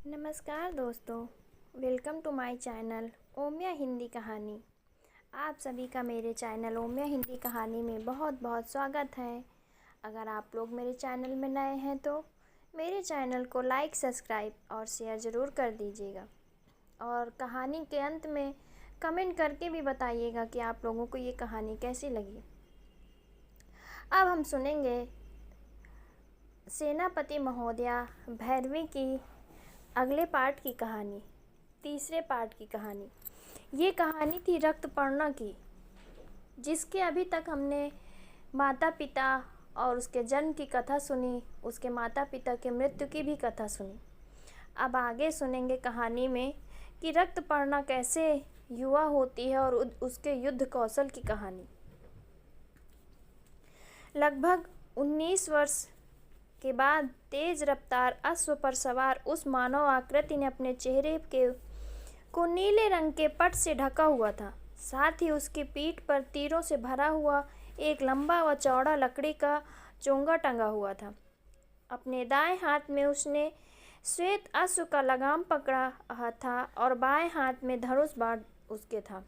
नमस्कार दोस्तों, welcome to my channel ओमिया हिंदी कहानी। आप सभी का मेरे चैनल ओमिया हिंदी कहानी में बहुत बहुत स्वागत है। अगर आप लोग मेरे चैनल में नए हैं तो मेरे चैनल को लाइक, सब्सक्राइब और शेयर ज़रूर कर दीजिएगा। और कहानी के अंत में कमेंट करके भी बताइएगा कि आप लोगों को ये कहानी कैसी लगी। अब हम सुनेंगे सेनापति महोदया भैरवी की अगले पार्ट की कहानी, तीसरे पार्ट की कहानी। ये कहानी थी रक्तपर्णा की, जिसके अभी तक हमने माता पिता और उसके जन्म की कथा सुनी, उसके माता पिता के मृत्यु की भी कथा सुनी। अब आगे सुनेंगे कहानी में कि रक्तपर्णा कैसे युवा होती है और उसके युद्ध कौशल की कहानी। लगभग 19 वर्ष के बाद तेज रफ्तार अश्व पर सवार उस मानव आकृति ने अपने चेहरे को नीले रंग के पट से ढका हुआ था। साथ ही उसकी पीठ पर तीरों से भरा हुआ एक लंबा व चौड़ा लकड़ी का चोंगा टंगा हुआ था। अपने दाएं हाथ में उसने श्वेत अश्व का लगाम पकड़ा था और बाएं हाथ में धनुष बाण उसके था।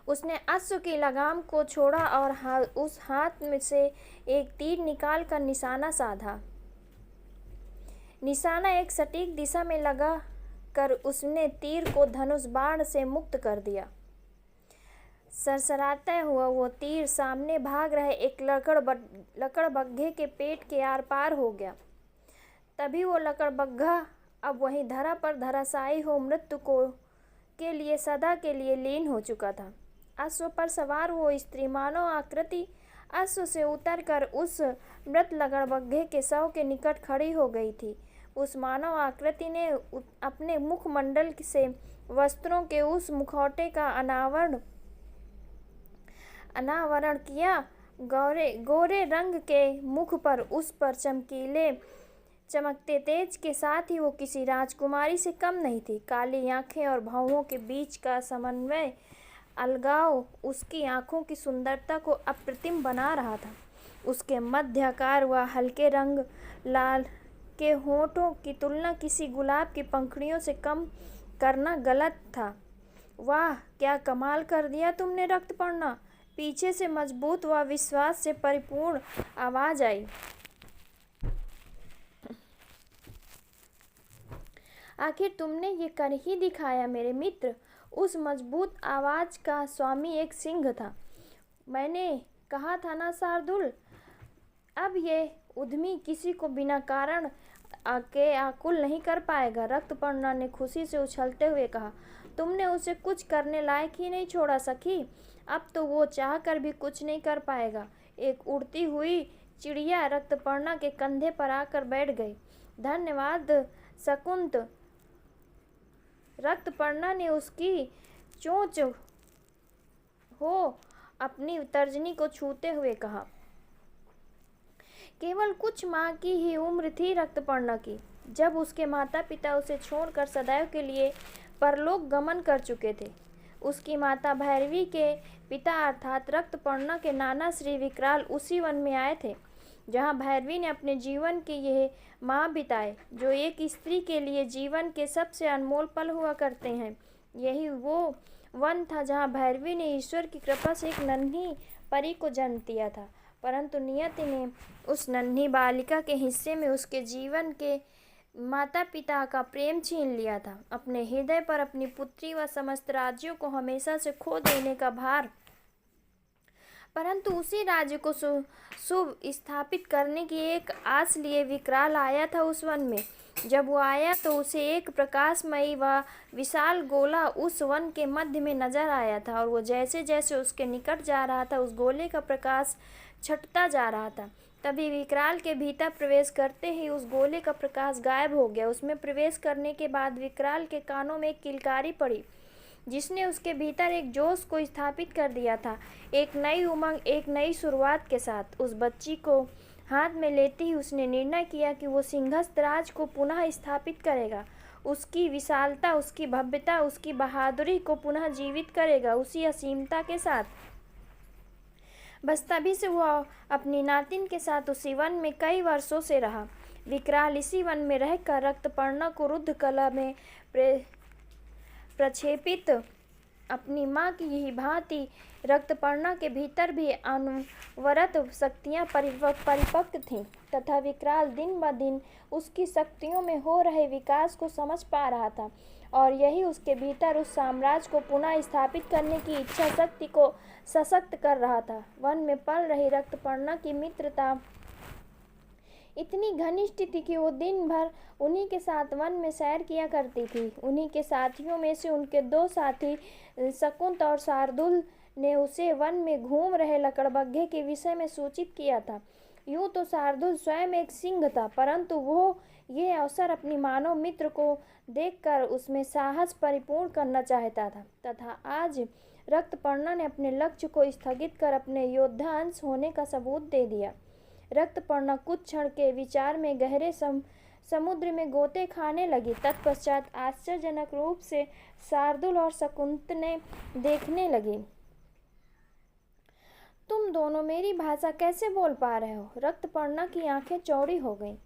उसने अश्व की लगाम को छोड़ा और उस हाथ में से एक तीर निकाल कर निशाना साधा। निशाना एक सटीक दिशा में लगा कर उसने तीर को धनुष बाण से मुक्त कर दिया। सरसराता हुआ वो तीर सामने भाग रहे एक लकड़बग्घे के पेट के आर पार हो गया। तभी वो लकड़बग्घा अब वहीं धरा पर धराशायी हो मृत्यु के लिए सदा के लिए लीन हो चुका था। अश्व पर सवार वो स्त्री मानव आकृति अश्व से उतरकर उस मृत लकड़बग्घे के शव के निकट खड़ी हो गई थी। उस मानव आकृति ने अपने मुखमंडल से वस्त्रों के उस मुखौटे का अनावरण किया। गोरे रंग के मुख पर उस पर चमकते तेज के साथ ही वो किसी राजकुमारी से कम नहीं थी। काली आंखें और भौहों के बीच का समन्वय अलगाव उसकी आंखों की सुंदरता को अप्रतिम बना रहा था। उसके मध्याकार व हल्के रंग लाल के होठों की तुलना किसी गुलाब की पंखुड़ियों से कम करना गलत था। वाह, क्या कमाल कर दिया तुमने रक्तपर्णा! पीछे से मजबूत व विश्वास से परिपूर्ण आवाज आई। आखिर तुमने ये कर ही दिखाया मेरे मित्र। उस मजबूत आवाज का स्वामी एक सिंह था। मैंने कहा था ना शार्दुल, अब ये उद्यमी किसी को बिना कारण के आकुल नहीं कर पाएगा। रक्तपर्णा ने खुशी से उछलते हुए कहा, तुमने उसे कुछ करने लायक ही नहीं छोड़ा सखी। अब तो वो चाह कर भी कुछ नहीं कर पाएगा। एक उड़ती हुई चिड़िया रक्तपर्णा के कंधे पर आकर बैठ गई। धन्यवाद शकुंत, रक्तपर्णा ने उसकी चोंच हो अपनी तर्जनी को छूते हुए कहा। केवल कुछ माह की ही उम्र थी रक्तपर्णा की जब उसके माता पिता उसे छोड़कर सदैव के लिए परलोक गमन कर चुके थे। उसकी माता भैरवी के पिता अर्थात रक्तपर्णा के नाना श्री विकराल उसी वन में आए थे जहाँ भैरवी ने अपने जीवन के यह माह बिताए जो एक स्त्री के लिए जीवन के सबसे अनमोल पल हुआ करते हैं। यही वो वन था जहाँ भैरवी ने ईश्वर की कृपा से एक नन्ही परी को जन्म दिया था, परंतु नियति ने उस नन्ही बालिका के हिस्से में उसके जीवन के माता पिता का प्रेम छीन लिया था। अपने हृदय पर अपनी पुत्री व समस्त राज्यों को हमेशा से खो देने का भार, परंतु उसी राज्य को शुभ स्थापित करने की एक आस लिए विकराल आया था उस वन में। जब वो आया तो उसे एक प्रकाशमयी व विशाल गोला उस वन के मध्य में नजर आया था और वो जैसे जैसे उसके निकट जा रहा था उस गोले का प्रकाश छटता जा रहा था। तभी विकराल के भीतर प्रवेश करते ही उस गोले का प्रकाश गायब हो गया। उसमें प्रवेश करने के बाद विकराल के कानों में एक किलकारी पड़ी जिसने उसके भीतर एक जोश को स्थापित कर दिया था। एक नई उमंग, एक नई शुरुआत के साथ उस बच्ची को हाथ में लेते ही उसने निर्णय किया कि वो सिंहस्थ राज को पुनः स्थापित करेगा। उसकी विशालता, उसकी भव्यता, उसकी बहादुरी को पुनः जीवित करेगा उसी असीमता के साथ। बस तभी से वो अपनी नातिन के साथ उसी वन में कई वर्षों से रहा। विकराल इसी वन में रहकर रक्तपर्णा को रुद्ध कला में प्रक्षेपित अपनी माँ की ही भांति रक्तपर्णा के भीतर भी अनवरत शक्तियाँ परिपक्व थीं तथा विकराल दिन ब दिन उसकी शक्तियों में हो रहे विकास को समझ पा रहा था और यही उसके भीतर उस साम्राज्य को पुनः स्थापित करने की इच्छा शक्ति को सशक्त कर रहा था। वन में पल रही रक्तपर्णा की मित्रता इतनी घनिष्ठ थी कि वो दिन भर उन्हीं के साथ वन में सैर किया करती थी। उन्हीं के साथियों में से उनके दो साथी शकुंत और शार्दुल ने उसे वन में घूम रहे लकड़बग्घे के विषय में सूचित किया था। यूं तो शार्दुल स्वयं एक सिंह था, परंतु वो ये अवसर अपनी मानव मित्र को देखकर उसमें साहस परिपूर्ण करना चाहता था तथा आज रक्तपर्णा ने अपने लक्ष्य को स्थगित कर अपने योद्धांश होने का सबूत दे दिया। रक्तपर्णा कुछ क्षण के विचार में गहरे समुद्र में गोते खाने लगी। तत्पश्चात आश्चर्यजनक रूप से शार्दुल और शकुंत ने देखने लगी। तुम दोनों मेरी भाषा कैसे बोल पा रहे हो? रक्तपर्णा की आंखें चौड़ी हो गईं।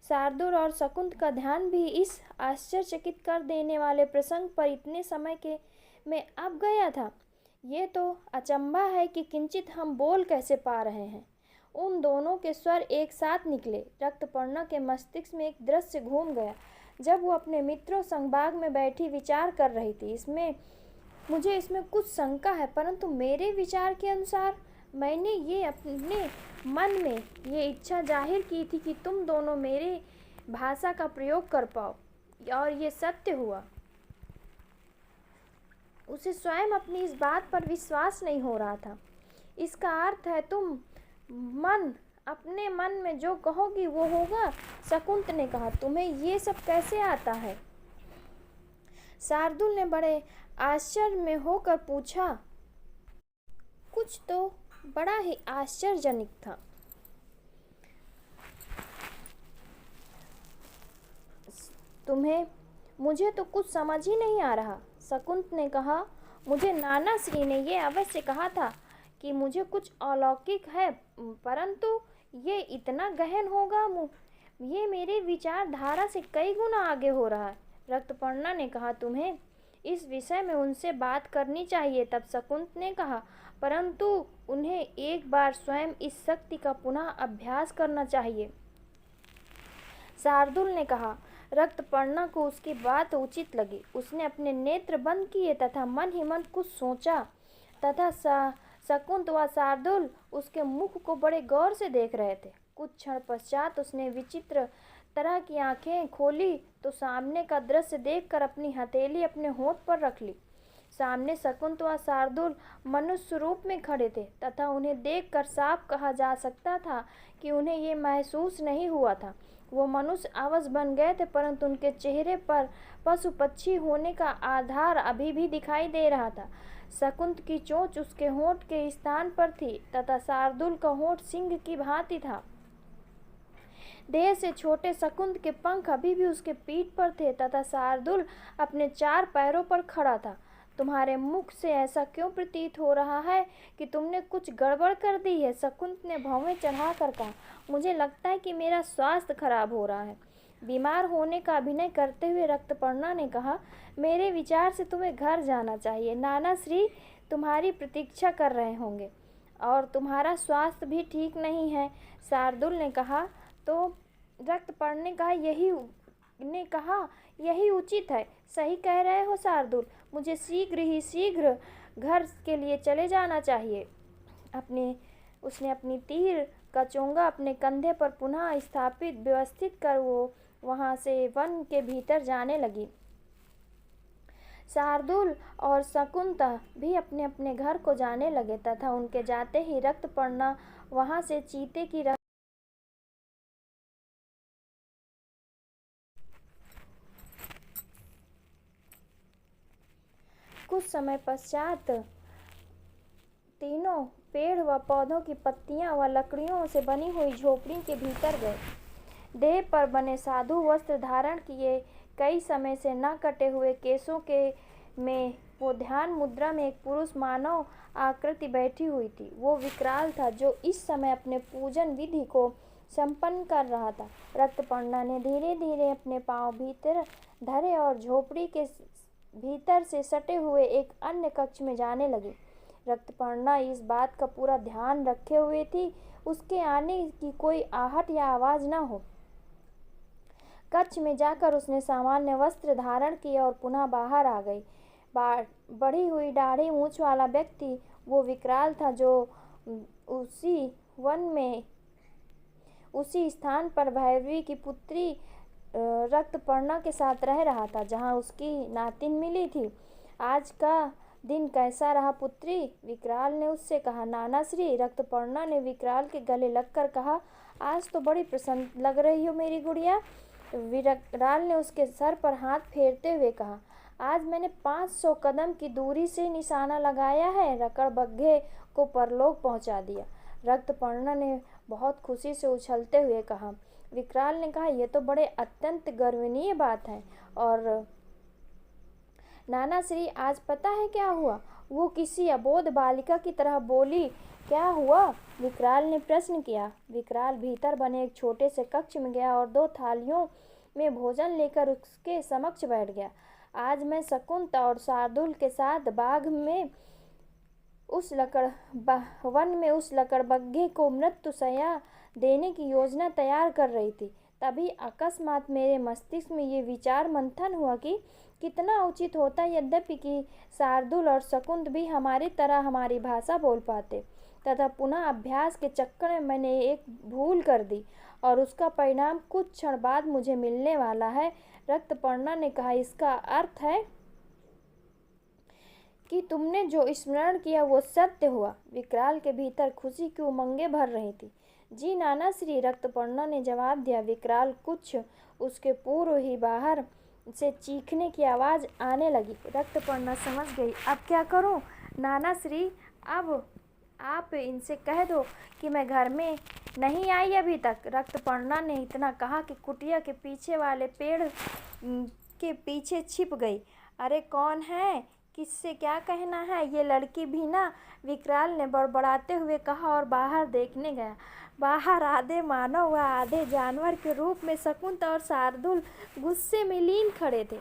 शार्दुल और शकुंत का ध्यान भी इस आश्चर्यचकित कर देने वाले प्रसंग पर इतने समय के में अब गया था। ये तो अचंभा है कि किंचित हम बोल कैसे पा रहे हैं। उन दोनों के स्वर एक साथ निकले। रक्तपर्णा के मस्तिष्क में एक दृश्य घूम गया जब वो अपने मित्रों संग बाग में बैठी विचार कर रही थी। मुझे इसमें कुछ शंका है, परंतु मेरे विचार के अनुसार मैंने ये अपने मन में ये इच्छा जाहिर की थी कि तुम दोनों मेरे भाषा का प्रयोग कर पाओ और ये सत्य हुआ। उसे स्वयं अपनी इस बात पर विश्वास नहीं हो रहा था। इसका अर्थ है तुम अपने मन में जो कहोगी वो होगा। शकुंत ने कहा, तुम्हें ये सब कैसे आता है? शार्दुल ने बड़े आश्चर्य में होकर पूछा। कुछ तो बड़ा ही आश्चर्यजनक था। मुझे तो कुछ समझ ही नहीं आ रहा। शकुंत ने कहा, मुझे नाना श्री ने ये अवश्य कहा था कि मुझे कुछ अलौकिक है, परंतु ये इतना गहन होगा, ये मेरे विचारधारा से कई गुना आगे हो रहा है। रक्तपर्णा ने कहा, तुम्हें इस विषय में उनसे बात करनी चाहिए। तब शकुंत ने कहा, परंतु उन्हें एक बार स्वयं इस शक्ति का पुनः अभ्यास करना चाहिए। शार्दुल ने कहा। रक्तपर्णा को उसकी बात उचित लगी। उसने अपने नेत्र बंद किए तथा मन ही मन कुछ सोचा तथा शकुंत व शार्दुल उसके मुख को बड़े गौर से देख रहे थे। कुछ क्षण पश्चात उसने विचित्र तरह की आंखें खोली तो सामने का दृश्य देखकर अपनी हथेली अपने होंठ पर रख ली। सामने शकुंत व शार्दुल मनुष्य रूप में खड़े थे तथा उन्हें देखकर साफ कहा जा सकता था कि उन्हें ये महसूस नहीं हुआ था वो मनुष्य अवश्य बन गए थे, परंतु उनके चेहरे पर पशु पक्षी होने का आधार अभी भी दिखाई दे रहा था। शकुंत की चोंच उसके होंठ के स्थान पर थी तथा शार्दुल का होंठ सिंह की भांति था। देह से छोटे शकुंत के पंख अभी भी उसके पीठ पर थे तथा शार्दुल अपने 4 पैरों पर खड़ा था। तुम्हारे मुख से ऐसा क्यों प्रतीत हो रहा है कि तुमने कुछ गड़बड़ कर दी है? शकुंत ने भौहें चढ़ाकर कहा। मुझे लगता है कि मेरा स्वास्थ्य खराब हो रहा है। बीमार होने का अभिनय करते हुए रक्तपर्णा ने कहा, मेरे विचार से तुम्हें घर जाना चाहिए। नाना श्री तुम्हारी प्रतीक्षा कर रहे होंगे और तुम्हारा स्वास्थ्य भी ठीक नहीं है। शार्दुल ने कहा। तो रक्तपर्णा ने कहा, यही उचित है। सही कह रहे हो शार्दुल, मुझे शीघ्र घर के लिए चले जाना चाहिए। उसने अपनी तीर का चोंगा अपने कंधे पर पुनः व्यवस्थित कर वो वहां से वन के भीतर जाने लगी। शार्दुल और शकुंता भी अपने अपने घर को जाने लगे तथा उनके जाते ही रक्तपर्णा वहां से चीते की कुछ समय पश्चात तीनों पेड़ व पौधों की पत्तियां व लकड़ियों से बनी हुई झोपड़ी के भीतर गए। देह पर बने साधु वस्त्र धारण किए, कई समय से न कटे हुए केशों में वो ध्यान मुद्रा में एक पुरुष मानव आकृति बैठी हुई थी। वो विकराल था जो इस समय अपने पूजन विधि को संपन्न कर रहा था। रक्तपर्णा ने धीरे धीरे अपने पांव भीतर धरे और झोपड़ी के भीतर से सटे हुए एक अन्य कक्ष में जाने लगी। रक्तपर्णा इस बात का पूरा ध्यान रखे हुए थी उसके आने की कोई आहट या आवाज न हो। कक्ष में जाकर उसने सामान्य वस्त्र धारण किए और पुनः बाहर आ गई। बढ़ी हुई दाढ़ी मूछ वाला व्यक्ति वो विकराल था जो उसी वन में उसी स्थान पर भैरवी की पुत्री रक्तपर्णा के साथ रह रहा था जहाँ उसकी नातिन मिली थी। आज का दिन कैसा रहा पुत्री? विकराल ने उससे कहा। नाना श्री, रक्तपर्णा ने विकराल के गले लगकर कहा। आज तो बड़ी प्रसन्न लग रही हो मेरी गुड़िया। विकराल ने उसके सर पर हाथ फेरते हुए कहा। आज मैंने 500 कदम की दूरी से निशाना लगाया है, रकड़ बग्घे को परलोक पहुंचा दिया। रक्तपर्णा ने बहुत खुशी से उछलते हुए कहा। विकराल ने कहा, यह तो बड़े अत्यंत गर्वनीय बात है। और नाना श्री, आज पता है क्या हुआ? वो किसी अबोध बालिका की तरह बोली। क्या हुआ? विकराल ने प्रश्न किया। विकराल भीतर बने एक छोटे से कक्ष में गया और 2 थालियों में भोजन लेकर उसके समक्ष बैठ गया। आज मैं शकुंत और शार्दुल के साथ बाग में वन में उस लकड़बग्घे को मृत्युशैया देने की योजना तैयार कर रही थी। तभी अकस्मात मेरे मस्तिष्क में ये विचार मंथन हुआ कि कितना उचित होता यद्यपि कि शार्दुल और शकुंत भी हमारी तरह हमारी भाषा बोल पाते, तथा पुनः अभ्यास के चक्कर में मैंने एक भूल कर दी और उसका परिणाम कुछ क्षण बाद मुझे मिलने वाला है। रक्तपर्णा ने कहा, इसका अर्थ है कि तुमने जो स्मरण किया वो सत्य हुआ। विकराल के भीतर खुशी की उमंगें भर रही थी। जी नाना श्री, रक्तपर्णा ने जवाब दिया। विकराल कुछ उसके पूर्व ही बाहर से चीखने की आवाज़ आने लगी। रक्तपर्णा समझ गई। अब क्या करूं? नाना श्री, अब आप इनसे कह दो कि मैं घर में नहीं आई अभी तक। रक्तपर्णा ने इतना कहा कि कुटिया के पीछे वाले पेड़ के पीछे छिप गई। अरे कौन है? किससे क्या कहना है? ये लड़की भी ना, विकराल ने बड़बड़ाते हुए कहा और बाहर देखने गया। बाहर आधे मानव व आधे जानवर के रूप में शकुंत और शार्दुल गुस्से में लीन खड़े थे।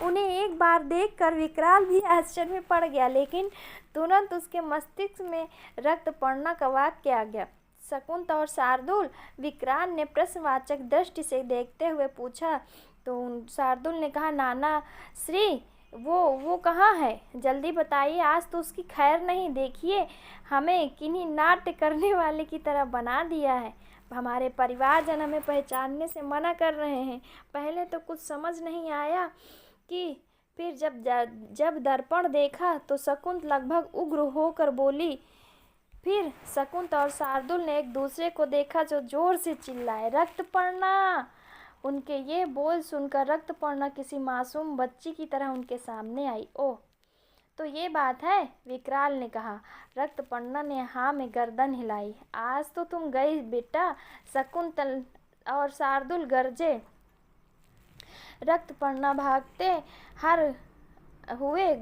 उन्हें एक बार देखकर विकराल भी आश्चर्य में पड़ गया, लेकिन तुरंत उसके मस्तिष्क में रक्तपर्णा का वाक्य आ गया। शकुंत और शार्दुल? विकराल ने प्रश्नवाचक दृष्टि से देखते हुए पूछा। तो शार्दुल ने कहा, नाना श्री, वो कहाँ है? जल्दी बताइए, आज तो उसकी खैर नहीं। देखिए, हमें किन्हीं नाट्य करने वाले की तरह बना दिया है। हमारे परिवारजन हमें पहचानने से मना कर रहे हैं। पहले तो कुछ समझ नहीं आया कि फिर जब दर्पण देखा तो शकुंत लगभग उग्र होकर बोली। फिर शकुंत और शार्दुल ने एक दूसरे को देखा जो जोर से चिल्लाए, रक्तपर्णा! उनके ये बोल सुनकर रक्तपर्णा किसी मासूम बच्ची की तरह उनके सामने आई। ओह, तो ये बात है, विकराल ने कहा। रक्तपर्णा ने हाँ में गर्दन हिलाई। आज तो तुम गई बेटा। शकुंत और शार्दुल गरजे। रक्तपर्णा भागते हर हुए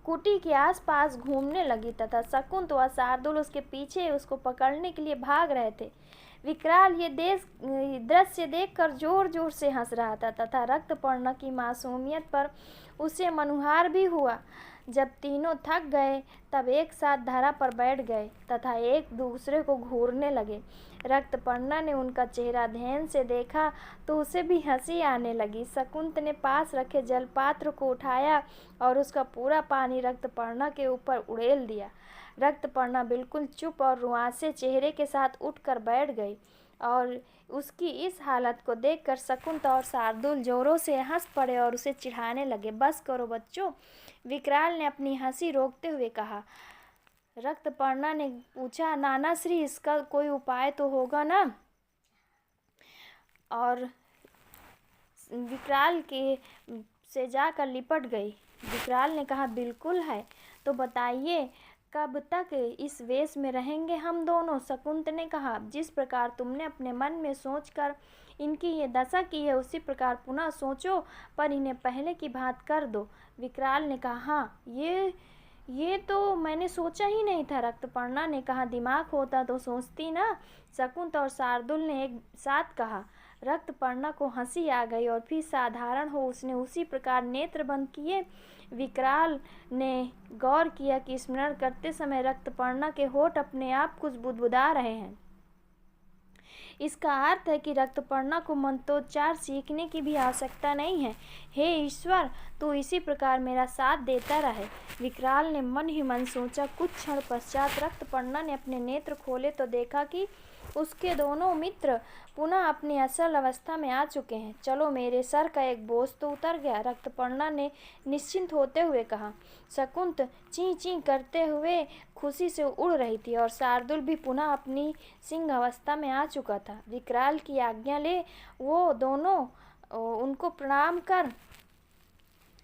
कुटी के आसपास घूमने लगी तथा शकुंत व शार्दुल उसके पीछे उसको पकड़ने के लिए भाग रहे थे। विकराल ये दृश्य देखकर जोर जोर से हंस रहा था तथा रक्तपर्णा की मासूमियत पर उसे मनुहार भी हुआ। जब तीनों थक गए तब एक साथ धरा पर बैठ गए तथा एक दूसरे को घूरने लगे। रक्तपर्णा ने उनका चेहरा ध्यान से देखा तो उसे भी हंसी आने लगी। शकुंत ने पास रखे जलपात्र को उठाया और उसका पूरा पानी रक्तपर्णा के ऊपर उड़ेल दिया। रक्तपर्णा बिल्कुल चुप और रुआंसे चेहरे के साथ उठकर बैठ गई और उसकी इस हालत को देखकर शकुंत और शार्दुल जोरों से हंस पड़े और उसे चिढ़ाने लगे। बस करो बच्चों, विकराल ने अपनी हंसी रोकते हुए कहा। रक्तपर्णा ने पूछा, नाना श्री, इसका कोई उपाय तो होगा ना? और विकराल के से जाकर लिपट गई। विकराल ने कहा, बिल्कुल है। तो बताइए, कब तक इस वेश में रहेंगे हम दोनों? शकुंत ने कहा, जिस प्रकार तुमने अपने मन में सोचकर इनकी ये दशा की है उसी प्रकार पुनः सोचो, पर इन्हें पहले की बात कर दो। विकराल ने कहा, हाँ, ये तो मैंने सोचा ही नहीं था, रक्तपर्णा ने कहा। दिमाग होता तो सोचती ना, शकुंत और शार्दुल ने एक साथ कहा। रक्तपर्णा को हंसी आ गई और फिर साधारण हो उसने उसी प्रकार नेत्र बंद किए। विकराल ने गौर किया कि स्मरण करते समय रक्तपर्णा के होठ अपने आप कुछ बुदबुदा रहे हैं। इसका अर्थ है कि रक्तपर्णा को मंत्रोच्चार सीखने की भी आवश्यकता नहीं है। हे ईश्वर, तू इसी प्रकार मेरा साथ देता रहे। विकराल ने मन ही मन सोचा। कुछ क्षण पश्चात रक्तपर्णा ने अपने नेत्र खोले तो देखा कि उसके दोनों मित्र पुनः अपनी असल अवस्था में आ चुके हैं। चलो, मेरे सर का एक बोझ तो उतर गया, रक्तपर्णा ने निश्चिंत होते हुए कहा। शकुंत ची ची करते हुए खुशी से उड़ रही थी और शार्दुल भी पुनः अपनी सिंह अवस्था में आ चुका था। विकराल की आज्ञा ले वो दोनों उनको प्रणाम कर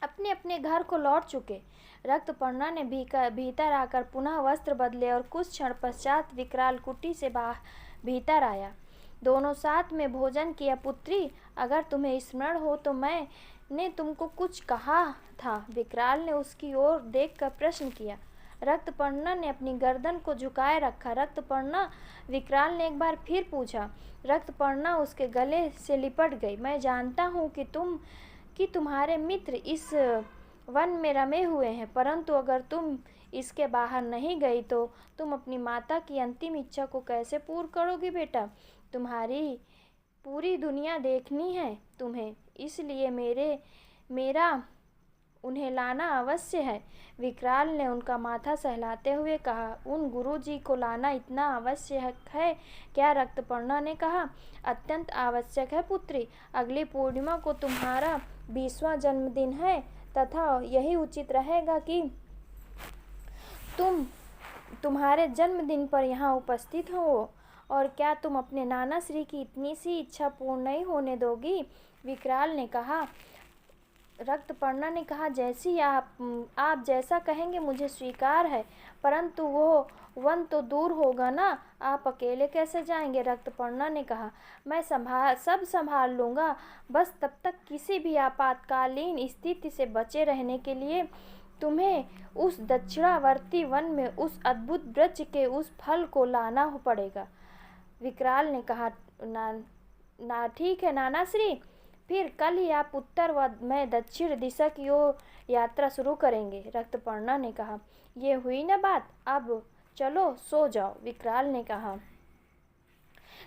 अपने अपने घर को लौट चुके। रक्तपर्णा ने भीतर आकर पुनः वस्त्र बदले और कुछ क्षण पश्चात विकराल कुटी से भीतर आया। दोनों साथ में भोजन किया। पुत्री, अगर तुम्हें स्मरण हो तो मैंने तुमको कुछ कहा था, विकराल ने उसकी ओर देखकर प्रश्न किया। रक्तपर्णा ने अपनी गर्दन को झुकाए रखा। रक्तपर्णा, विकराल ने एक बार फिर पूछा। रक्तपर्णा उसके गले से लिपट गई। मैं जानता हूँ कि तुम्हारे मित्र इस वन में रमे हुए हैं, परंतु अगर तुम इसके बाहर नहीं गई तो तुम अपनी माता की अंतिम इच्छा को कैसे पूर्ण करोगी बेटा? तुम्हारी पूरी दुनिया देखनी है तुम्हें, इसलिए मेरा उन्हें लाना अवश्य है। विकराल ने उनका माथा सहलाते हुए कहा। उन गुरुजी को लाना इतना आवश्यक है क्या? रक्तपर्णा ने कहा। अत्यंत आवश्यक है पुत्री। अगली पूर्णिमा को तुम्हारा 20वां जन्मदिन है तथा यही उचित रहेगा कि तुम्हारे जन्मदिन पर यहाँ उपस्थित हो। और क्या तुम अपने नाना श्री की इतनी सी इच्छा पूर्ण नहीं होने दोगी? विकराल ने कहा। रक्तपर्णा ने कहा, जैसी आप जैसा कहेंगे मुझे स्वीकार है, परंतु वो वन तो दूर होगा ना, आप अकेले कैसे जाएंगे? रक्तपर्णा ने कहा, मैं सब संभाल लूँगा, बस तब तक किसी भी आपातकालीन स्थिति से बचे रहने के लिए तुम्हें उस दक्षिणावर्ती वन में उस अद्भुत वृक्ष के उस फल को लाना पड़ेगा। विकराल ने कहा, ना ठीक है नाना श्री, फिर कल ही आप उत्तर व मैं दक्षिण दिशा की ओर यात्रा शुरू करेंगे। रक्तपर्णा ने कहा। ये हुई ना बात, अब चलो सो जाओ, विकराल ने कहा।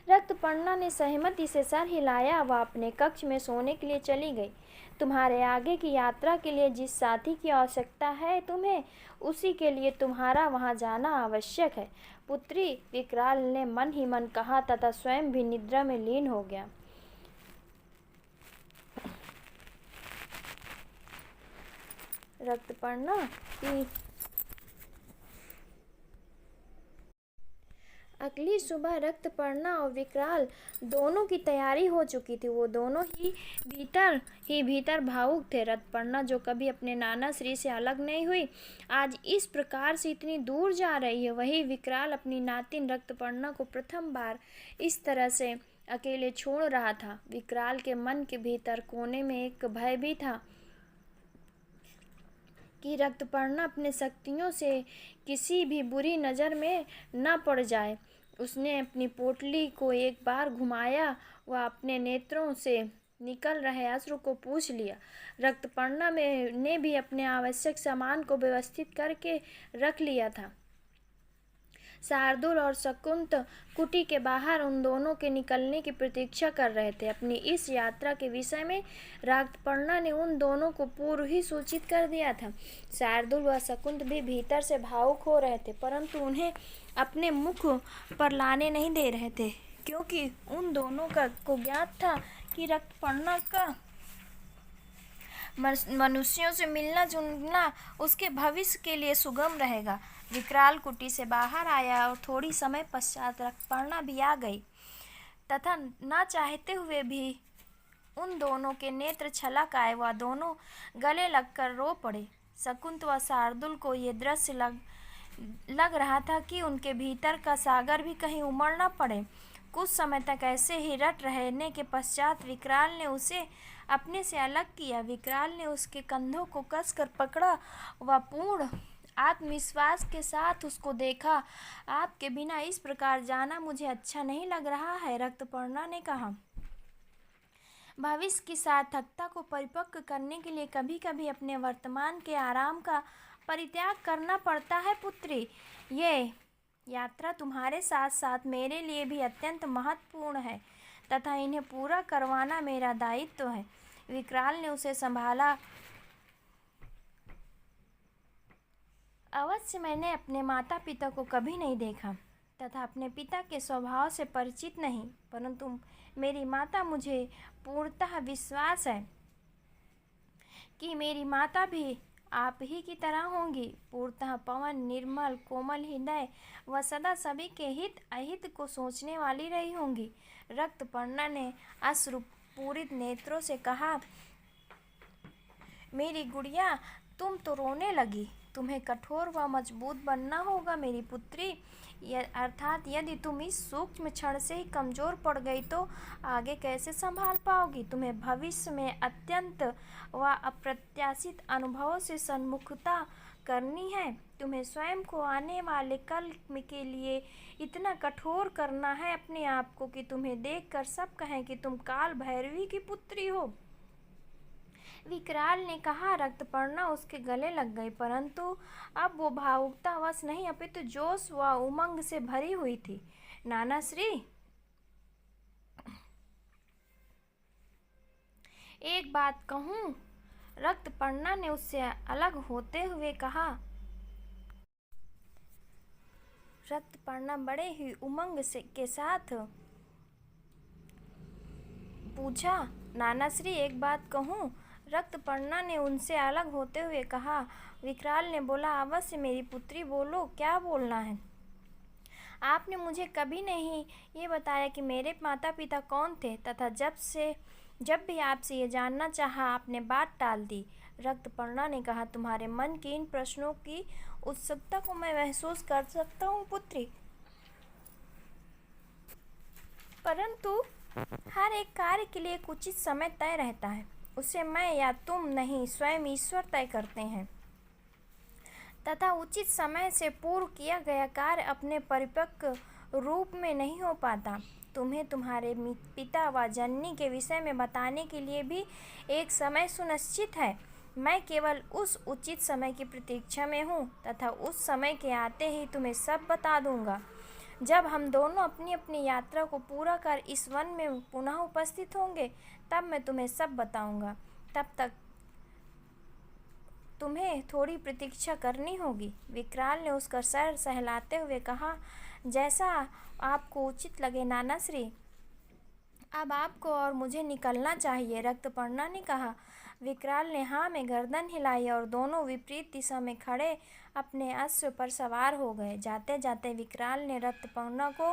रक्तपर्णा ने सहमति से सर हिलाया। वह अपने कक्ष में सोने के लिए चली गई। तुम्हारे आगे की यात्रा के लिए जिस साथी की आवश्यकता है तुम्हें, उसी के लिए तुम्हारा वहां जाना आवश्यक है पुत्री, विकराल ने मन ही मन कहा तथा स्वयं भी निद्रा में लीन हो गया। रक्तपर्णा की अगली सुबह रक्तपर्णा और विकराल दोनों की तैयारी हो चुकी थी। वो दोनों ही भीतर भावुक थे। रक्तपर्णा, जो कभी अपने नाना श्री से अलग नहीं हुई, आज इस प्रकार से इतनी दूर जा रही है। वही विकराल अपनी नातिन रक्तपर्णा को प्रथम बार इस तरह से अकेले छोड़ रहा था। विकराल के मन के भीतर कोने में एक भय भी था कि रक्तपर्णा अपने शक्तियों से किसी भी बुरी नज़र में न पड़ जाए। उसने अपनी पोटली को एक बार घुमाया व अपने नेत्रों से निकल रहे अश्रु को पूछ लिया। रक्तपर्णा ने भी अपने आवश्यक सामान को व्यवस्थित करके रख लिया था। शार्दुल और शकुंत कुटी के बाहर उन दोनों के निकलने की प्रतीक्षा कर रहे थे। अपनी इस यात्रा के विषय में रक्तपर्णा ने उन दोनों को पूर्व ही सूचित कर दिया था। शार्दुल व शकुंत भी भीतर से भावुक हो रहे थे, परंतु उन्हें अपने मुख पर लाने नहीं दे रहे थे, क्योंकि उन दोनों को ज्ञात था कि रक्तपर्णा का मनुष्यों से मिलना जुलना उसके भविष्य के लिए सुगम रहेगा। विकराल कुटी से बाहर आया और थोड़ी समय पश्चात रक्तपर्णा भी आ गई तथा ना चाहते हुए भी उन दोनों के नेत्र छलक आए। वह दोनों गले लगकर रो पड़े। शकुंत व शार्दुल को ये दृश्य लग रहा था कि उनके भीतर का सागर भी कहीं उमड़ न पड़े। कुछ समय तक ऐसे ही रट रहने के पश्चात विकराल ने उसे अपने से अलग किया। विकराल ने उसके कंधों को कसकर पकड़ा व पूर्ण आत्मविश्वास के साथ उसको देखा। आपके बिना इस प्रकार जाना मुझे अच्छा नहीं लग रहा है, रक्तपर्णा ने कहा। भविष्य की सार्थकता को परिपक्व करने के लिए कभी कभी अपने वर्तमान के आराम का परित्याग करना पड़ता है पुत्री। ये यात्रा तुम्हारे साथ साथ मेरे लिए भी अत्यंत महत्वपूर्ण है तथा इन्हें पूरा करवाना मेरा दायित्व है। विकराल ने उसे संभाला। अवश्य मैंने अपने माता पिता को कभी नहीं देखा तथा अपने पिता के स्वभाव से परिचित नहीं, परंतु मेरी माता मुझे पूर्णतः विश्वास है कि मेरी माता भी आप ही की तरह होंगी, पूर्णतः पवन, निर्मल, कोमल हृदय व सदा सभी के हित अहित को सोचने वाली रही होंगी। रक्तपर्णा ने अश्रुपूरित नेत्रों से कहा, मेरी गुड़िया, तुम तो रोने लगी। तुम्हें कठोर व मजबूत बनना होगा मेरी पुत्री। अर्थात यदि तुम इस सूक्ष्म क्षण से ही कमजोर पड़ गई तो आगे कैसे संभाल पाओगी। तुम्हें भविष्य में अत्यंत व अप्रत्याशित अनुभवों से सम्मुखता करनी है। तुम्हें स्वयं को आने वाले कल के लिए इतना कठोर करना है अपने आप को कि तुम्हें देखकर सब कहें कि तुम काल भैरवी की पुत्री हो। विकराल ने कहा। रक्तपर्णा उसके गले लग गई, परंतु अब वो भावुकतावश नहीं अपितु जोश व उमंग से भरी हुई थी। नाना श्री, एक बात कहूँ? रक्तपर्णा ने उससे अलग होते हुए कहा। रक्तपर्णा बड़े ही उमंग के साथ पूछा, नाना श्री, एक बात कहूँ? रक्तपर्णा ने उनसे अलग होते हुए कहा। विकराल ने बोला, अवश्य मेरी पुत्री, बोलो, क्या बोलना है। आपने मुझे कभी नहीं ये बताया कि मेरे माता पिता कौन थे तथा जब भी आपसे ये जानना चाहा आपने बात टाल दी। रक्तपर्णा ने कहा, तुम्हारे मन की इन प्रश्नों की उत्सुकता को मैं महसूस कर सकता हूँ पुत्री, परंतु हर एक कार्य के लिए एक उचित समय तय रहता है। उसे मैं या तुम नहीं, स्वयं ईश्वर तय करते हैं तथा उचित समय से पूर्व किया गया कार्य अपने परिपक्व रूप में नहीं हो पाता। तुम्हें तुम्हारे पिता व जननी के विषय में बताने के लिए भी एक समय सुनिश्चित है। मैं केवल उस उचित समय की प्रतीक्षा में हूँ तथा उस समय के आते ही तुम्हें सब बता दूंगा। जब हम दोनों अपनी अपनी यात्रा को पूरा कर इस वन में पुनः उपस्थित होंगे तब मैं तुम्हें सब बताऊंगा। तब तक तुम्हें थोड़ी प्रतीक्षा करनी होगी। विकराल ने उसका सर सहलाते हुए कहा, जैसा आपको उचित लगे नाना श्री। अब आपको और मुझे निकलना चाहिए, रक्तपर्णा ने कहा। विकराल ने हाँ में गर्दन हिलाई और दोनों विपरीत दिशा में खड़े अपने अश्व पर सवार हो गए। जाते जाते विकराल ने रक्तपर्णा को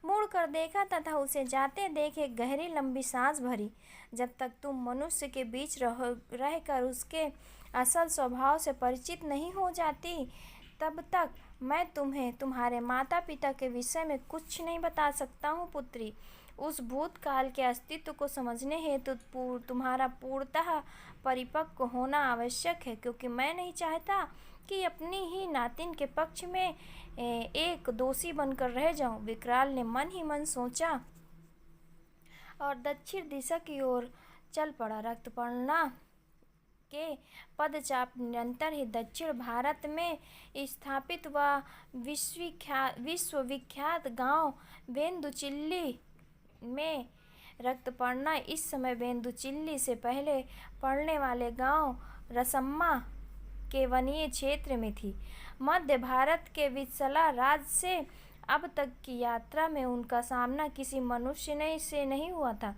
मुड़ कर देखा तथा उसे जाते देख एक गहरी लंबी सांस भरी। जब तक तुम मनुष्य के बीच रहकर उसके असल स्वभाव से परिचित नहीं हो जाती तब तक मैं तुम्हें तुम्हारे माता पिता के विषय में कुछ नहीं बता सकता हूँ पुत्री। उस भूतकाल के अस्तित्व को समझने हेतु तुम्हारा पूर्णतः परिपक्व होना आवश्यक है, क्योंकि मैं नहीं चाहता कि अपनी ही नातिन के पक्ष में एक दोषी बनकर रह जाऊं। विकराल ने मन ही मन सोचा और दक्षिण दिशा की ओर चल पड़ा। रक्तपर्णा के पदचाप निरंतर ही दक्षिण भारत में स्थापित व विश्वविख्यात गांव बेंदुचिल्ली में रक्तपर्णा इस समय बेंदुचिल्ली से पहले पड़ने वाले गांव रसम्मा के वनीय क्षेत्र में थी। मध्य भारत के वित्सला राज्य से अब तक की यात्रा में उनका सामना किसी मनुष्य से नहीं हुआ था।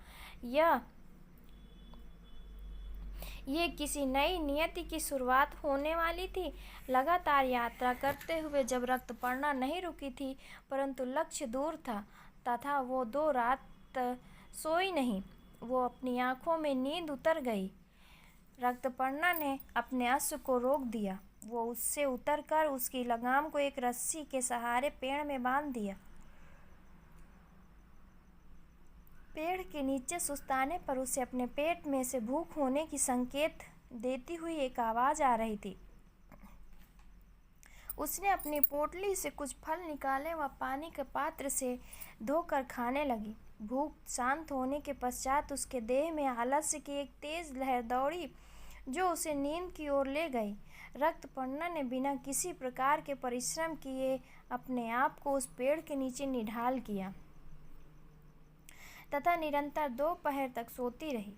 ये किसी नई नियति की शुरुआत होने वाली थी। लगातार यात्रा करते हुए जब रक्तपर्णा नहीं रुकी थी, परंतु लक्ष्य दूर था तथा वो 2 रात सोई नहीं, वो अपनी आंखों में नींद उतर गई। रक्तपर्णा ने अपने अश्व को रोक दिया। वो उससे उतरकर उसकी लगाम को एक रस्सी के सहारे पेड़ में बांध दिया। पेड़ के नीचे सुस्ताने पर उसे अपने पेट में से भूख होने की संकेत देती हुई एक आवाज आ रही थी। उसने अपनी पोटली से कुछ फल निकाले व पानी के पात्र से धोकर खाने लगी। भूख शांत होने के पश्चात उसके देह में आलस्य की एक तेज लहर दौड़ी जो उसे नींद की ओर ले गई। रक्तपर्णा ने बिना किसी प्रकार के परिश्रम किए अपने आप को उस पेड़ के नीचे निढाल किया तथा निरंतर 2 पहर तक सोती रही।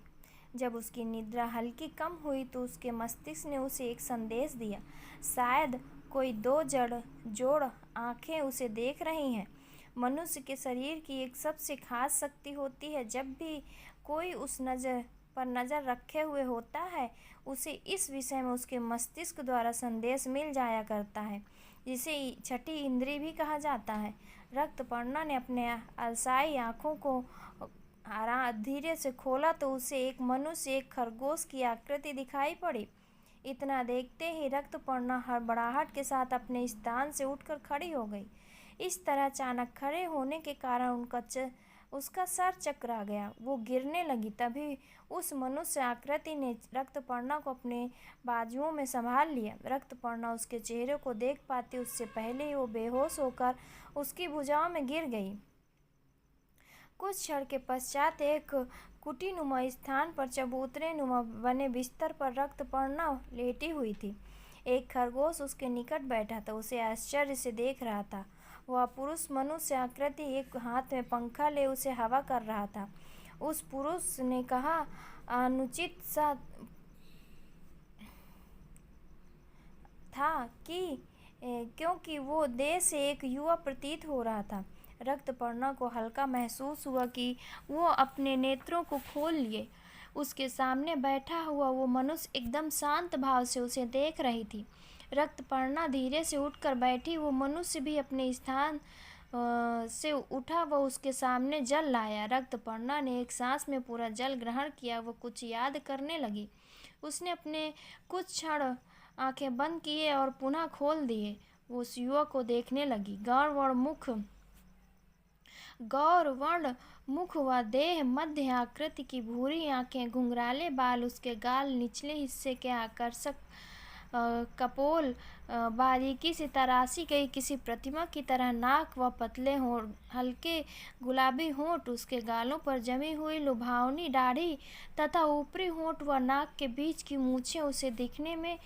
जब उसकी निद्रा हल्की कम हुई तो उसके मस्तिष्क ने उसे एक संदेश दिया। शायद कोई 2 जोड़ आंखें उसे देख रही हैं। मनुष्य के शरीर की एक सबसे खास शक्ति होती है। जब भी कोई उस पर नज़र रखे हुए होता है, उसे इस विषय में उसके मस्तिष्क द्वारा संदेश मिल जाया करता है, जिसे छठी इंद्रिय भी कहा जाता है। रक्तपर्णा ने अपने अलसाई आँखों को धीरे से खोला तो उसे एक मनुष्य, एक खरगोश की आकृति दिखाई पड़ी। इतना देखते ही रक्तपर्णा हड़बड़ाहट के साथ अपने स्थान से उठकर खड़ी हो गई। इस तरह अचानक खड़े होने के कारण उसका सर चकरा गया। वो गिरने लगी। तभी उस मनुष्य आकृति ने रक्तपर्णा को अपने बाजुओं में संभाल लिया। रक्तपर्णा उसके चेहरे को देख पाती उससे पहले ही वो बेहोश होकर उसकी भुजाओं में गिर गई। कुछ क्षण के पश्चात एक कुटीनुमा स्थान पर चबूतरे नुमा बने बिस्तर पर रक्तपर्णा लेटी हुई थी। एक खरगोश उसके निकट बैठा था, उसे आश्चर्य से देख रहा था। वह पुरुष मनुष्य आकृति एक हाथ में पंखा ले उसे हवा कर रहा था। उस पुरुष ने कहा, अनुचित सा था कि क्योंकि वो देह से एक युवा प्रतीत हो रहा था। रक्तपर्णा को हल्का महसूस हुआ कि वो अपने नेत्रों को खोल लिए। उसके सामने बैठा हुआ वो मनुष्य एकदम शांत भाव से उसे देख रही थी। रक्तपर्णा धीरे से उठकर बैठी। वो मनुष्य भी अपने स्थान से उठा व उसके सामने जल लाया। रक्तपर्णा ने एक सांस में पूरा जल ग्रहण किया। वो कुछ याद करने लगी। उसने अपने कुछ क्षण आंखें बंद किए और पुनः खोल दिए। वो उस युवक को देखने लगी। गौरवर्ण मुख व देह मध्य आकृति की भूरी आंखें, घुंघराले बाल, उसके गाल निचले हिस्से के आकर्षक कपोल बारीकी से तराशी गई किसी प्रतिमा की तरह नाक व पतले होंठ, हल्के गुलाबी होंठ, उसके गालों पर जमी हुई लुभावनी दाढ़ी तथा ऊपरी होंठ व नाक के बीच की मूछें उसे दिखने में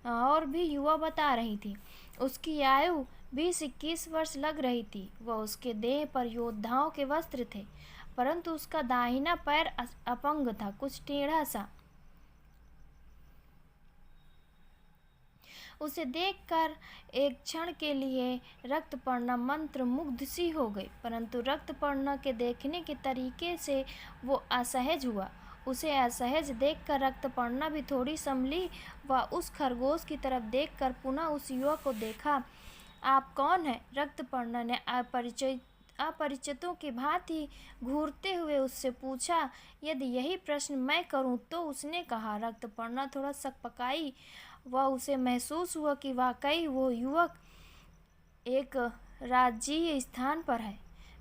और भी युवा बता रही थी। उसकी आयु 20-21 वर्ष लग रही थी। वह उसके देह पर योद्धाओं के वस्त्र थे, परंतु उसका दाहिना पैर अपंग था, कुछ टेढ़ा सा। उसे देखकर एक क्षण के लिए रक्तपर्णा मंत्र मुग्ध सी हो गई, परंतु रक्तपर्णा के देखने के तरीके से वो असहज हुआ। उसे असहज देखकर रक्तपर्णा भी थोड़ी संभली व उस खरगोश की तरफ देखकर पुनः उस युवक को देखा। आप कौन हैं? रक्तपर्णा ने अपरिचितों की भांति घूरते हुए उससे पूछा। यदि यही प्रश्न मैं करूं तो? उसने कहा। रक्तपर्णा थोड़ा सकपकाई व उसे महसूस हुआ कि वाकई वो युवक एक राज्यीय स्थान पर है।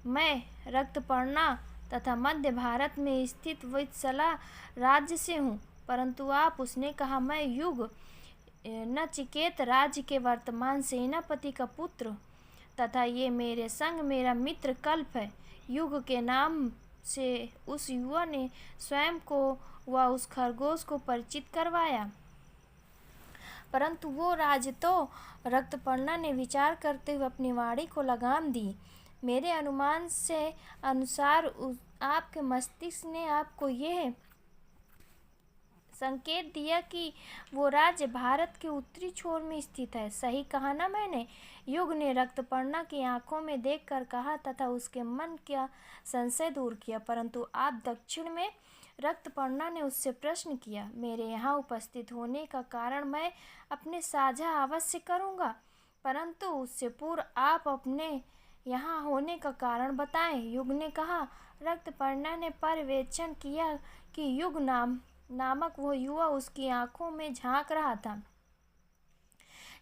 मैं रक्तपर्णा तथा मध्य भारत में स्थित वत्सला राज्य से हूँ। परंतु आप? उसने कहा, मैं युग नचिकेत राज्य के वर्तमान सेनापति का पुत्र तथा ये मेरे संग मेरा मित्र कल्प है। युग के नाम से उस युवा ने स्वयं को व उस खरगोश को परिचित करवाया। परंतु वो राज तो? रक्तपर्णा ने विचार करते हुए अपनी वाणी को लगाम दी। मेरे अनुमान से अनुसार आपके मस्तिष्क ने आपको यह संकेत दिया कि वो राज्य भारत के उत्तरी छोर में स्थित है। सही कहा ना मैंने? युग ने रक्तपर्णा की आंखों में देखकर कहा तथा उसके मन का संशय दूर किया। परंतु आप दक्षिण में? रक्तपर्णा ने उससे प्रश्न किया। मेरे यहाँ उपस्थित होने का कारण मैं अपने साझा अवश्य करूँगा, परंतु उससे पूर्व आप अपने यहाँ होने का कारण बताएं, युग ने कहा। रक्तपर्णा ने पर्यवेक्षण किया कि युग नामक वो युवा उसकी आंखों में झांक रहा था,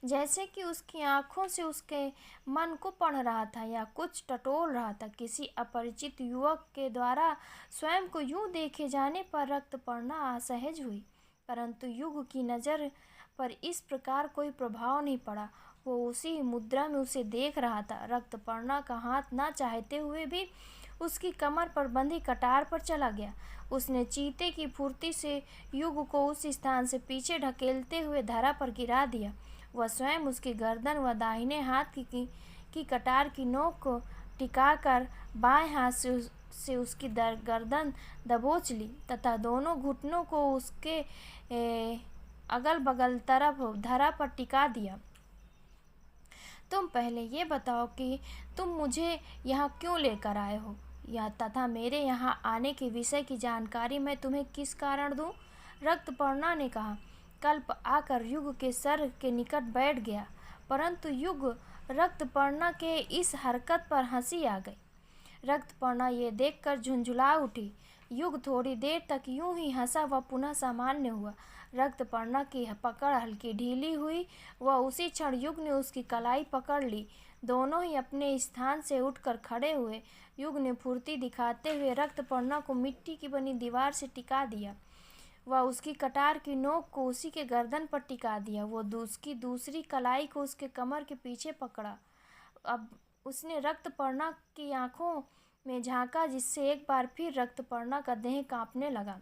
जैसे कि उसकी आंखों से उसके मन को पढ़ रहा था या कुछ टटोल रहा था। किसी अपरिचित युवक के द्वारा स्वयं को यूं देखे जाने पर रक्तपर्णा असहज हुई, परंतु युग की नज़र पर इस प्रकार कोई प्रभाव नहीं पड़ा। वो उसी मुद्रा में उसे देख रहा था। रक्तपर्णा का हाथ ना चाहते हुए भी उसकी कमर पर बंधी कटार पर चला गया। उसने चीते की फुर्ती से युग को उस स्थान से पीछे ढकेलते हुए धरा पर गिरा दिया। वह स्वयं उसकी गर्दन व दाहिने हाथ की कटार की नोक को टिकाकर बाएं हाथ से उसकी गर्दन दबोच ली तथा दोनों घुटनों को उसके अगल बगल तरफ धरा पर टिका दिया। तुम पहले ये बताओ कि तुम मुझे यहाँ क्यों लेकर आए हो, या तथा मेरे यहाँ आने के विषय की जानकारी मैं तुम्हें किस कारण दूँ? रक्तपर्णा ने कहा। कल्प आकर युग के सर के निकट बैठ गया, परंतु युग रक्तपर्णा के इस हरकत पर हंसी आ गई। रक्तपर्णा ये देखकर झुंझुला उठी। युग थोड़ी देर तक यूं ही हंसा व पुनः सामान्य हुआ। रक्तपर्णा की पकड़ हल्की ढीली हुई व उसी क्षण युग ने उसकी कलाई पकड़ ली। दोनों ही अपने स्थान से उठकर खड़े हुए। युग ने फुर्ती दिखाते हुए रक्तपर्णा को मिट्टी की बनी दीवार से टिका दिया व उसकी कटार की नोक को उसी के गर्दन पर टिका दिया। वो उसकी दूसरी कलाई को उसके कमर के पीछे पकड़ा। अब उसने रक्तपर्णा की आंखों में झांका, जिससे एक बार फिर रक्तपर्णा का देह कांपने लगा।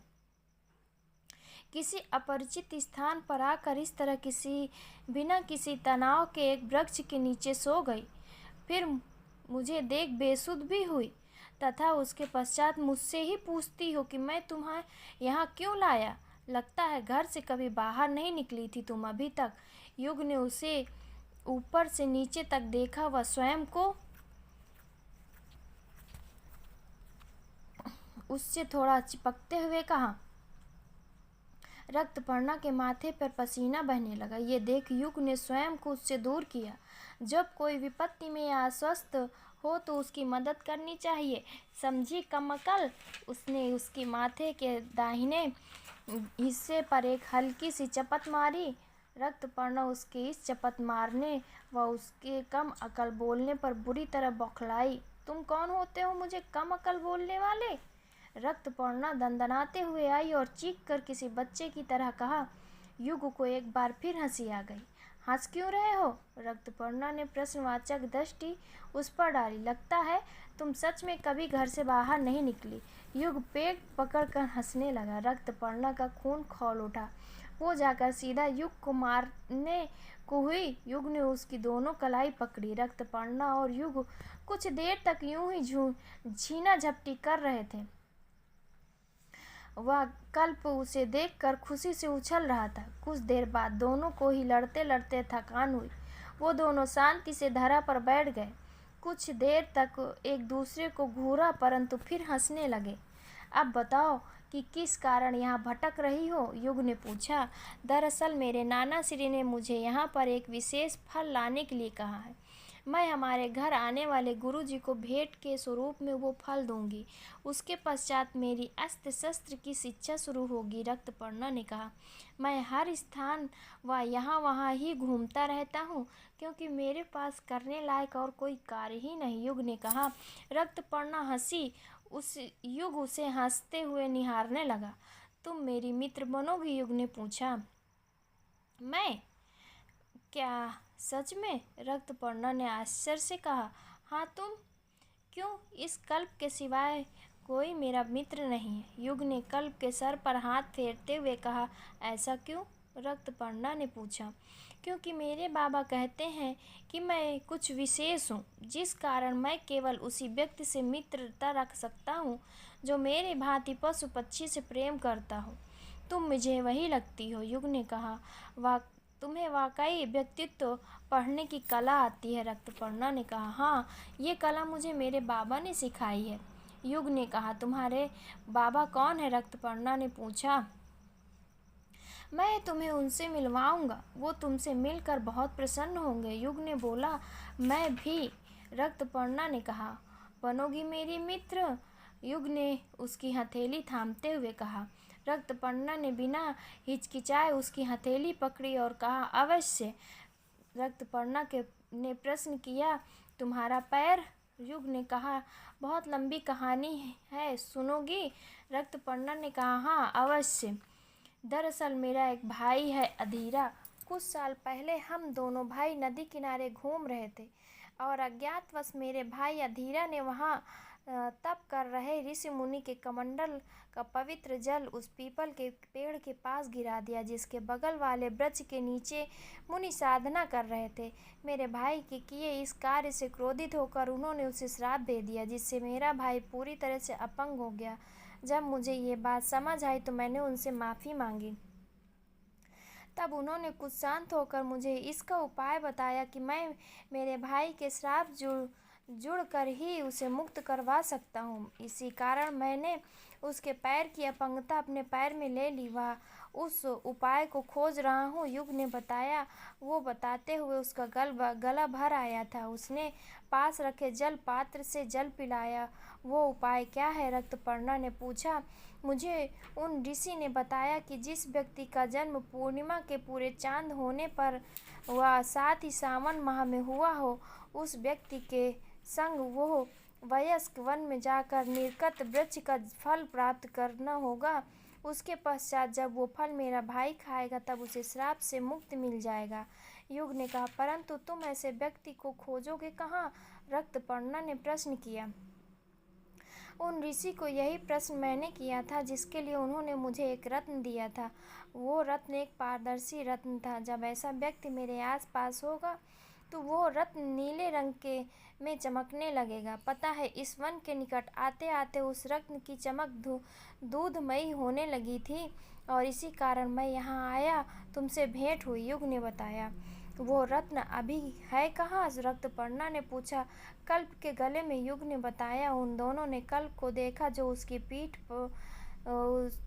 किसी अपरिचित स्थान पर आकर इस तरह बिना किसी तनाव के एक वृक्ष के नीचे सो गई। फिर मुझे देख बेसुध भी हुई तथा उसके पश्चात मुझसे ही पूछती हो कि मैं तुम्हें यहाँ क्यों लाया। लगता है घर से कभी बाहर नहीं निकली थी तुम अभी तक। युग ने उसे ऊपर से नीचे तक देखा व स्वयं को उससे थोड़ा चिपकते हुए कहा। रक्तपर्णा के माथे पर पसीना बहने लगा। ये देख युग ने स्वयं को उससे दूर किया। जब कोई विपत्ति में या अस्वस्थ हो तो उसकी मदद करनी चाहिए, समझी कमकल। उसने उसकी माथे के दाहिने हिस्से पर एक हल्की सी चपत मारी। रक्तपर्णा उसके इस चपत मारने व उसके कम अकल बोलने पर बुरी तरह बौखलाई। तुम कौन होते हो मुझे कम अकल बोलने वाले? रक्तपर्णा दंदनाते हुए आई और चीख कर किसी बच्चे की तरह कहा। युग को एक बार फिर हंसी आ गई। हंस क्यों रहे हो? रक्तपर्णा ने प्रश्नवाचक दृष्टि उस पर डाली। लगता है तुम सच में कभी घर से बाहर नहीं निकली। युग पेट पकड़कर हंसने लगा। रक्तपर्णा का खून खौल उठा। वो जाकर सीधा युग को मारने को हुई। युग ने उसकी दोनों कलाई पकड़ी। रक्तपर्णा और युग कुछ देर तक यूं ही झीना झपटी कर रहे थे। वह कल्प उसे देखकर खुशी से उछल रहा था। कुछ देर बाद दोनों को ही लड़ते लड़ते थकान हुई। वो दोनों शांति से धरा पर बैठ गए। कुछ देर तक एक दूसरे को घूरा, परंतु फिर हंसने लगे। अब बताओ कि किस कारण यहाँ भटक रही हो? युग ने पूछा। दरअसल मेरे नाना श्री ने मुझे यहाँ पर एक विशेष फल लाने के लिए कहा है। मैं हमारे घर आने वाले गुरुजी को भेंट के स्वरूप में वो फल दूंगी। उसके पश्चात मेरी अस्त्र शस्त्र की शिक्षा शुरू होगी। रक्तपर्णा ने कहा। मैं हर स्थान व यहाँ वहाँ ही घूमता रहता हूँ, क्योंकि मेरे पास करने लायक और कोई कार्य ही नहीं। युग ने कहा। रक्तपर्णा हंसी। उस युग उसे हंसते हुए निहारने लगा। तुम मेरी मित्र बनोगी? युग ने पूछा। मैं? क्या सच में? रक्तपर्णा ने आश्चर्य से कहा। हाँ तुम। क्यों? इस कल्प के सिवाय कोई मेरा मित्र नहीं है। युग ने कल्प के सर पर हाथ फेरते हुए कहा। ऐसा क्यों? रक्तपर्णा ने पूछा। क्योंकि मेरे बाबा कहते हैं कि मैं कुछ विशेष हूँ, जिस कारण मैं केवल उसी व्यक्ति से मित्रता रख सकता हूँ जो मेरे भांति पशु पक्षी से प्रेम करता हो। तुम मुझे वही लगती हो। युग ने कहा। तुम्हें वाकई व्यक्तित्व पढ़ने की कला आती है? रक्तपर्णा ने कहा। हाँ, ये कला मुझे मेरे बाबा ने सिखाई है। युग ने कहा। तुम्हारे बाबा कौन है? रक्तपर्णा ने पूछा। मैं तुम्हें उनसे मिलवाऊंगा। वो तुमसे मिलकर बहुत प्रसन्न होंगे। युग ने बोला। मैं भी। रक्तपर्णा ने कहा। बनोगी मेरी मित्र? युग ने उसकी हथेली थामते हुए कहा। रक्तपर्णा ने बिना हिचकिचाए उसकी हथेली पकड़ी और कहा। अवश्य। रक्तपर्णा ने प्रश्न किया। तुम्हारा पैर? युग ने कहा। बहुत लंबी कहानी है, सुनोगी? रक्तपर्णा ने कहा। हाँ, अवश्य। दरअसल मेरा एक भाई है, अधीरा। कुछ साल पहले हम दोनों भाई नदी किनारे घूम रहे थे और अज्ञातवश मेरे भाई अधीरा ने वहाँ तप कर रहे ऋषि मुनि के कमंडल का पवित्र जल उस पीपल के पेड़ के पास गिरा दिया, जिसके बगल वाले वृक्ष के नीचे मुनि साधना कर रहे थे। मेरे भाई के किए इस कार्य से क्रोधित होकर उन्होंने उसे श्राप दे दिया, जिससे मेरा भाई पूरी तरह से अपंग हो गया। जब मुझे ये बात समझ आई तो मैंने उनसे माफ़ी मांगी। तब उन्होंने कुछ शांत होकर मुझे इसका उपाय बताया कि मैं मेरे भाई के श्राप जुड़ कर ही उसे मुक्त करवा सकता हूँ। इसी कारण मैंने उसके पैर की अपंगता अपने पैर में ले ली। वह उस उपाय को खोज रहा हूँ, युग ने बताया। वो बताते हुए उसका गला भर आया था। उसने पास रखे जल पात्र से जल पिलाया। वो उपाय क्या है? रक्तपर्णा ने पूछा। मुझे उन ऋषि ने बताया कि जिस व्यक्ति का जन्म पूर्णिमा के पूरे चांद होने पर वह साथ ही सावन माह में हुआ हो, उस व्यक्ति के संग वो वयस्क वन में जाकर निर्कत वृक्ष का फल प्राप्त करना होगा। उसके पश्चात जब वो फल मेरा भाई खाएगा तब उसे श्राप से मुक्ति मिल जाएगा। युग ने कहा, परंतु तुम ऐसे व्यक्ति को खोजोगे कहाँ? रक्तपर्णा ने प्रश्न किया। उन ऋषि को यही प्रश्न मैंने किया था, जिसके लिए उन्होंने मुझे एक रत्न दिया था। वो रत्न एक पारदर्शी रत्न था। जब ऐसा व्यक्ति मेरे आसपास होगा तो वो रत्न नीले रंग के में चमकने लगेगा। पता है, इस वन के निकट आते आते उस रत्न की चमक दूधमयी होने लगी थी और इसी कारण मैं यहाँ आया, तुमसे भेंट हुई, युग ने बताया। वो रत्न अभी है कहाँ? रक्तपर्णा ने पूछा। कल्प के गले में, युग ने बताया। उन दोनों ने कल्प को देखा, जो उसकी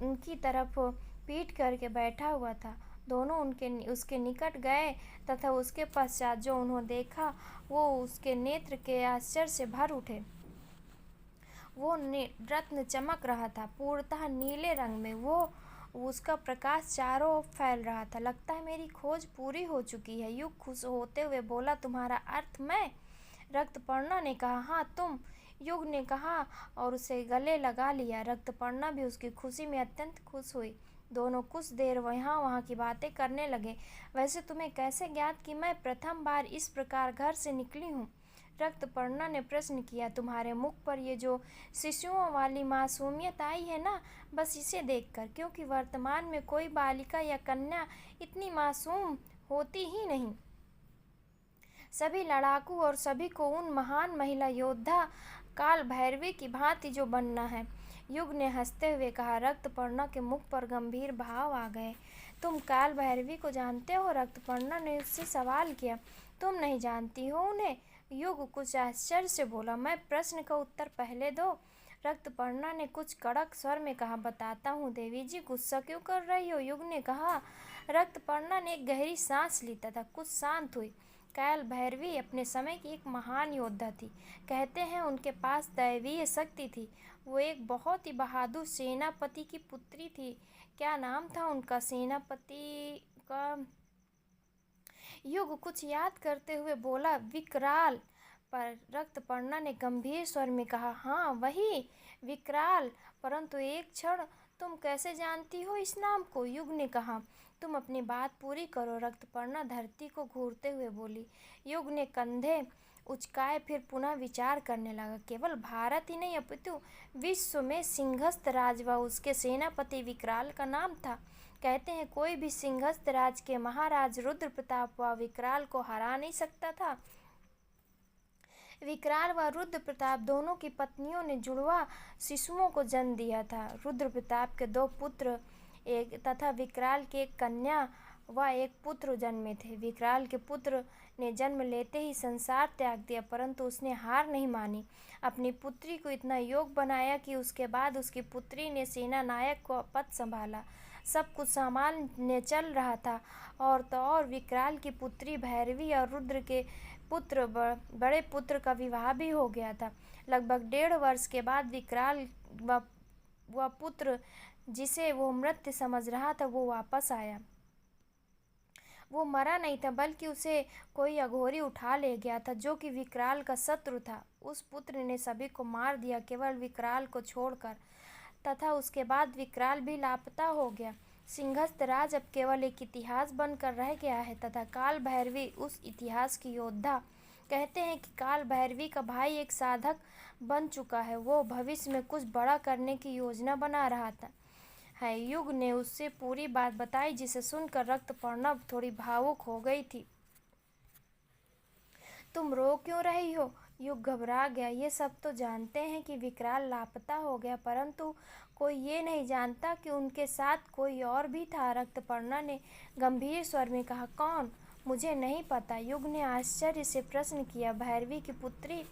उनकी तरफ पीठ करके बैठा हुआ था। दोनों उसके निकट गए तथा उसके पश्चात जो उन्होंने देखा वो उसके नेत्र के आश्चर्य से भर उठे। वो रत्न चमक रहा था, पूर्णतः नीले रंग में। उसका प्रकाश चारों ओर फैल रहा था। लगता है मेरी खोज पूरी हो चुकी है, युग खुश होते हुए बोला। तुम्हारा अर्थ मैं? रक्तपर्णा ने कहा, हाँ तुम, युग ने कहा और उसे गले लगा लिया। रक्तपर्णा भी उसकी खुशी में अत्यंत खुश हुई। दोनों कुछ देर वहाँ की बातें करने लगे। वैसे तुम्हें कैसे ज्ञात कि मैं प्रथम बार इस प्रकार घर से निकली हूँ? रक्तपर्णा ने प्रश्न किया। तुम्हारे मुख पर ये जो शिशुओं वाली मासूमियत आई है ना, बस इसे देखकर, क्योंकि वर्तमान में कोई बालिका या कन्या इतनी मासूम होती ही नहीं। सभी लड़ाकू और सभी को उन महान महिला योद्धा काल भैरवी की भांति जो बनना है, युग ने हंसते हुए कहा। रक्तपर्णा के मुख पर गंभीर भाव आ गए। तुम काल भैरवी को जानते हो? रक्तपर्णा ने उससे सवाल किया। तुम नहीं जानती हो उन्हें? युग कुछ आश्चर्य से बोला। मैं प्रश्न का उत्तर पहले दो। रक्तपर्णा ने कुछ कड़क स्वर में कहा। बताता हूँ देवी जी, गुस्सा क्यों कर रही हो? युग ने कहा। रक्तपर्णा ने एक गहरी सांस ली तथा कुछ शांत हुई। काल भैरवी अपने समय की एक महान योद्धा थी। कहते हैं उनके पास दैवीय शक्ति थी। वो एक बहुत ही बहादुर सेनापति की पुत्री थी। क्या नाम था उनका सेनापति का? युग कुछ याद करते हुए बोला। विकराल। पर रक्तपर्णा ने गंभीर स्वर में कहा, हाँ वही विकराल। परंतु एक क्षण, तुम कैसे जानती हो इस नाम को? युग ने कहा। तुम अपनी बात पूरी करो। रक्तपर्णा धरती को घूरते हुए बोली। युग ने कंधे उचकाए, फिर पुनः विचार करने लगा। केवल भारत ही नहीं अपितु विश्व में सिंहस्थ राज व उसके सेनापति विकराल का नाम था। कहते हैं कोई भी सिंहस्थ राज के महाराज रुद्र प्रताप व विकराल को हरा नहीं सकता था। विकराल व रुद्र प्रताप दोनों की पत्नियों ने जुड़वा शिशुओं को जन्म दिया था। रुद्र प्रताप के 2 पुत्र तथा विकराल की एक कन्या व एक पुत्र जन्मे थे। विकराल के पुत्र ने जन्म लेते ही संसार त्याग दिया, परंतु उसने हार नहीं मानी। अपनी पुत्री को इतना योग्य बनाया कि उसके बाद उसकी पुत्री ने सेना नायक को पद संभाला। सब कुछ सामान्य चल रहा था और तो और विकराल की पुत्री भैरवी और रुद्र के पुत्र बड़े पुत्र का विवाह भी हो गया था। लगभग 1.5 वर्ष के बाद विकराल व पुत्र, जिसे वो मृत समझ रहा था, वो वापस आया। वो मरा नहीं था, बल्कि उसे कोई अघोरी उठा ले गया था, जो कि विकराल का शत्रु था। उस पुत्र ने सभी को मार दिया, केवल विकराल को छोड़कर, तथा उसके बाद विकराल भी लापता हो गया। सिंहस्थ राज अब केवल एक इतिहास बनकर रह गया है तथा काल भैरवी उस इतिहास की योद्धा। कहते हैं कि काल भैरवी का भाई एक साधक बन चुका है। वो भविष्य में कुछ बड़ा करने की योजना बना रहा था है। युग ने उससे पूरी बात बताई, जिसे सुनकर रक्तपर्णा थोड़ी भावुक हो गई थी। तुम रो क्यों रही हो? युग घबरा गया। ये सब तो जानते हैं कि विकराल लापता हो गया, परंतु कोई ये नहीं जानता कि उनके साथ कोई और भी था। रक्तपर्णा ने गंभीर स्वर में कहा, कौन? मुझे नहीं पता। युग ने आश्चर्य से प्रश्न किया, भैरवी की पुत्री?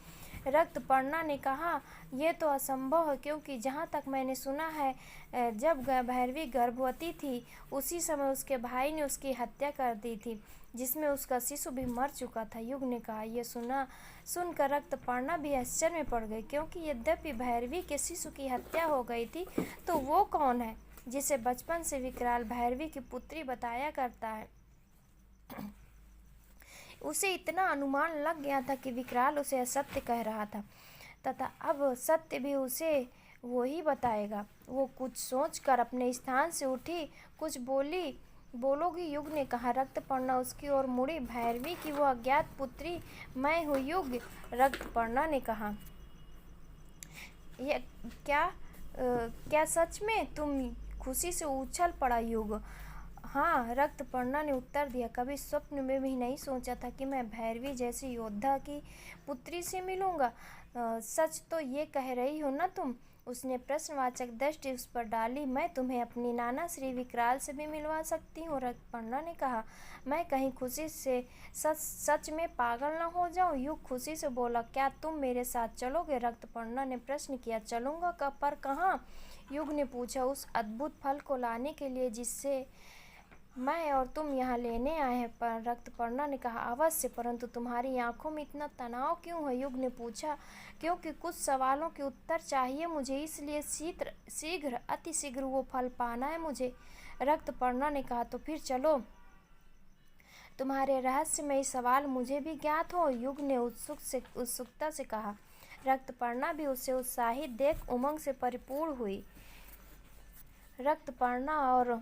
रक्तपर्णा ने कहा, यह तो असंभव है, क्योंकि जहाँ तक मैंने सुना है, जब भैरवी गर्भवती थी उसी समय उसके भाई ने उसकी हत्या कर दी थी, जिसमें उसका शिशु भी मर चुका था। युग ने कहा, यह सुनकर रक्तपर्णा भी आश्चर्य में पड़ गई, क्योंकि यद्यपि भैरवी के शिशु की हत्या हो गई थी, तो वो कौन है जिसे बचपन से विकराल भैरवी की पुत्री बताया करता है? उसे इतना अनुमान लग गया था कि विकराल उसे असत्य कह रहा था तथा अब सत्य भी उसे वो ही बताएगा। वो कुछ सोचकर अपने स्थान से उठी। कुछ बोलोगी? युग ने कहा। रक्तपर्णा उसकी ओर मुड़ी। भैरवी की वो अज्ञात पुत्री मैं हूँ युग, रक्तपर्णा ने कहा। यह क्या सच में? तुम खुशी से उछल पड़ा युग। हाँ, रक्तपर्णा ने उत्तर दिया। कभी स्वप्न में भी नहीं सोचा था कि मैं भैरवी जैसी योद्धा की पुत्री से मिलूंगा। सच तो ये कह रही हो ना तुम? उसने प्रश्नवाचक दृष्टि उस पर डाली। मैं तुम्हें अपनी नाना श्री विकराल से भी मिलवा सकती हूँ, रक्तपर्णा ने कहा। मैं कहीं खुशी से सच में पागल न हो जाऊँ? युग खुशी से बोला। क्या तुम मेरे साथ चलोगे? रक्तपर्णा ने प्रश्न किया। चलूंगा पर कहाँ? युग ने पूछा। उस अद्भुत फल को लाने के लिए जिससे मैं और तुम यहाँ लेने आए हैं, पर रक्तपर्णा ने कहा। अवश्य, परंतु तुम्हारी आंखों में इतना तनाव क्यों है? युग ने पूछा। क्योंकि कुछ सवालों के उत्तर चाहिए मुझे, इसलिए अति शीघ्र वो फल पाना है मुझे, रक्तपर्णा ने कहा। तो फिर चलो। तुम्हारे रहस्यमयी सवाल मुझे भी ज्ञात हो? युग ने उत्सुकता से कहा। रक्तपर्णा भी उसे उत्साहित देख उमंग से परिपूर्ण हुई। रक्तपर्णा और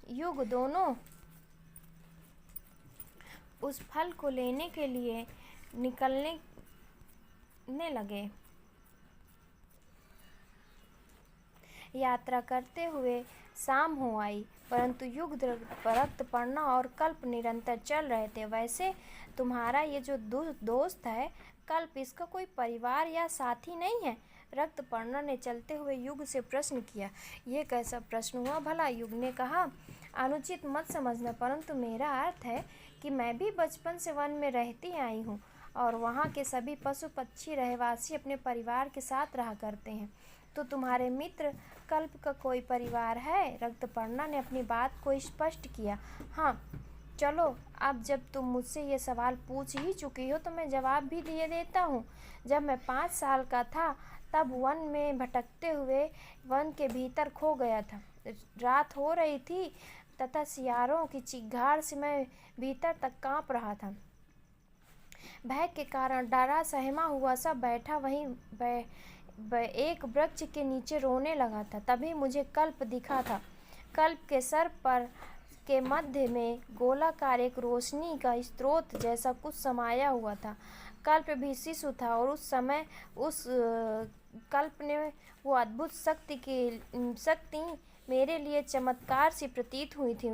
युग दोनों उस फल को लेने के लिए निकलने लगे। यात्रा करते हुए शाम हो आई, परंतु युग, रक्तपर्णा और कल्प निरंतर चल रहे थे। वैसे तुम्हारा ये जो दोस्त है कल्प, इसका कोई परिवार या साथी नहीं है? रक्तपर्णा ने चलते हुए युग से प्रश्न किया। ये कैसा प्रश्न हुआ भला? युग ने कहा। अनुचित मत समझना, परंतु मेरा अर्थ है कि मैं भी बचपन से वन में रहती आई हूँ और वहाँ के सभी पशु पक्षी रहवासी अपने परिवार के साथ रहा करते हैं। तो तुम्हारे मित्र कल्प का कोई परिवार है? रक्तपर्णा ने अपनी बात को स्पष्ट किया। हाँ, चलो, अब जब तुम मुझसे ये सवाल पूछ ही चुकी हो तो मैं जवाब भी दिए देता हूँ। जब मैं 5 साल का था तब वन में भटकते हुए वन के भीतर खो गया था। रात हो रही थी तथा सियारों की चीखाड़ से मैं भीतर तक कांप रहा था। भय के कारण डरा सहमा हुआ सा बैठा वहीं एक वृक्ष के नीचे रोने लगा था। तभी मुझे कल्प दिखा था। कल्प के सर पर के मध्य में गोलाकार एक रोशनी का स्रोत जैसा कुछ समाया हुआ था। कल्प भी शिशु था और उस समय उस कल्प ने वो अद्भुत शक्ति मेरे लिए चमत्कार सी प्रतीत हुई थी।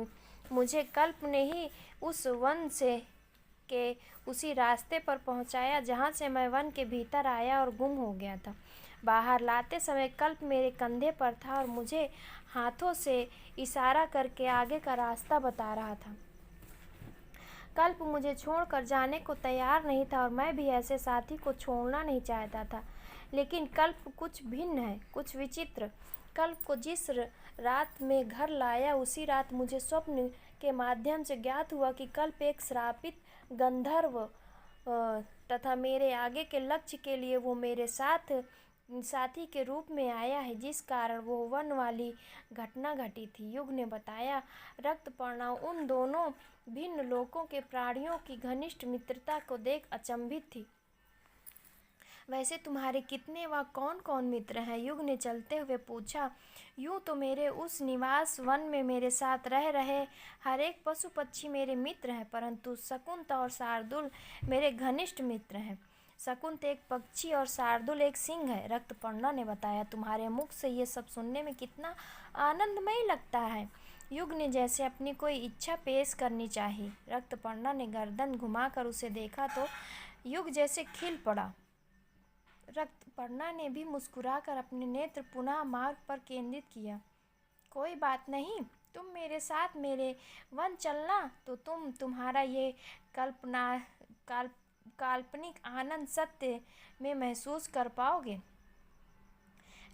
मुझे कल्प ने ही उस वन से के उसी रास्ते पर पहुंचाया जहां से मैं वन के भीतर आया और गुम हो गया था। बाहर लाते समय कल्प मेरे कंधे पर था और मुझे हाथों से इशारा करके आगे का रास्ता बता रहा था। कल्प मुझे छोड़कर जाने को तैयार नहीं था और मैं भी ऐसे साथी को छोड़ना नहीं चाहता था। लेकिन कल्प कुछ भिन्न है, कुछ विचित्र। कल्प को जिस रात में घर लाया उसी रात मुझे स्वप्न के माध्यम से ज्ञात हुआ कि कल्प एक श्रापित गंधर्व तथा मेरे आगे के लक्ष्य के लिए वो मेरे साथी के रूप में आया है, जिस कारण वो वन वाली घटना घटी थी। युग ने बताया। रक्तपर्णा उन दोनों भिन्न लोकों के प्राणियों की घनिष्ठ मित्रता को देख अचंभित थी। वैसे तुम्हारे कितने व कौन कौन मित्र हैं? युग ने चलते हुए पूछा। यूं तो मेरे उस निवास वन में मेरे साथ रह रहे हर एक पशु पक्षी मेरे मित्र हैं, परंतु शकुंत और शार्दुल मेरे घनिष्ठ मित्र हैं। शकुंत एक पक्षी और शार्दुल एक सिंह है, रक्तपर्णा ने बताया। तुम्हारे मुख से ये सब सुनने में कितना आनंदमय लगता है। युग ने जैसे अपनी कोई इच्छा पेश करनी चाही। रक्तपर्णा ने गर्दन घुमाकर उसे देखा तो युग जैसे खिल पड़ा। रक्तपर्णा ने भी मुस्कुराकर अपने नेत्र पुनः मार्ग पर केंद्रित किया। कोई बात नहीं, तुम मेरे साथ मेरे वन चलना तो तुम्हारा ये कल्पना काल्पनिक आनंद सत्य में महसूस कर पाओगे।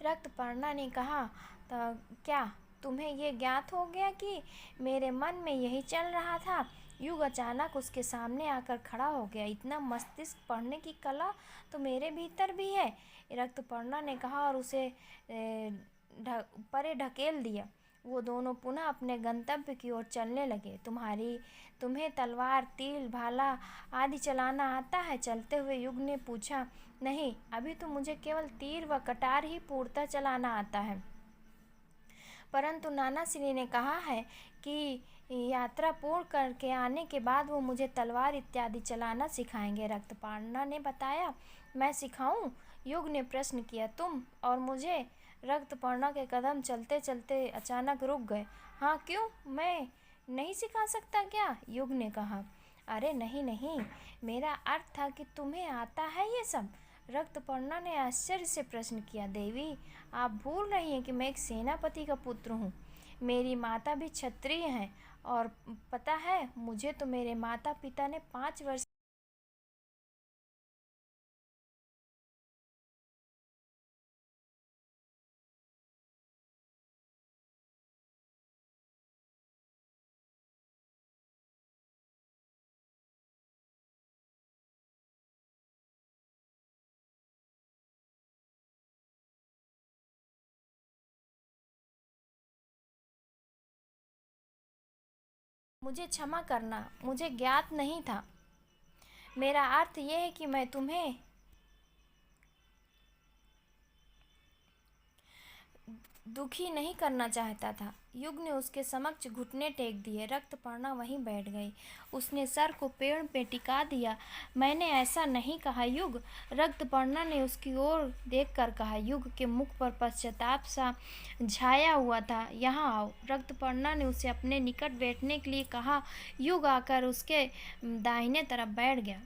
रक्तपर्णा ने कहा, तो क्या तुम्हें ये ज्ञात हो गया कि मेरे मन में यही चल रहा था? युग अचानक उसके सामने आकर खड़ा हो गया। इतना मस्तिष्क पढ़ने की कला तो मेरे भीतर भी है, रक्तपर्णा ने कहा और उसे परे ढकेल दिया। वो दोनों पुनः अपने गंतव्य की ओर चलने लगे। तुम्हें तलवार, तीर, भाला आदि चलाना आता है? चलते हुए युग ने पूछा। नहीं, अभी तो मुझे केवल तीर व कटार ही पूर्णतः चलाना आता है, परंतु नाना श्री ने कहा है कि यात्रा पूर्ण करके आने के बाद वो मुझे तलवार इत्यादि चलाना सिखाएंगे, रक्तपर्णा ने बताया। मैं सिखाऊं? युग ने प्रश्न किया। तुम और मुझे? रक्तपर्णा के कदम चलते चलते अचानक रुक गए। हाँ, क्यों, मैं नहीं सिखा सकता क्या? युग ने कहा। अरे नहीं नहीं, मेरा अर्थ था कि तुम्हें आता है ये सब। रक्तपर्णा ने आश्चर्य से प्रश्न किया। देवी, आप भूल रही हैं कि मैं एक सेनापति का पुत्र हूँ। मेरी माता भी क्षत्रिय हैं, और पता है, मुझे तो मेरे माता पिता ने 5 वर्ष मुझे क्षमा करना, मुझे ज्ञात नहीं था। मेरा अर्थ यह है कि मैं तुम्हें दुखी नहीं करना चाहता था। युग ने उसके समक्ष घुटने टेक दिए। रक्तपर्णा वहीं बैठ गई। उसने सर को पेड़ पे टिका दिया। मैंने ऐसा नहीं कहा युग, रक्तपर्णा ने उसकी ओर देखकर कहा। युग के मुख पर पश्चाताप सा छाया हुआ था। यहाँ आओ, रक्तपर्णा ने उसे अपने निकट बैठने के लिए कहा। युग आकर उसके दाहिने तरफ बैठ गया।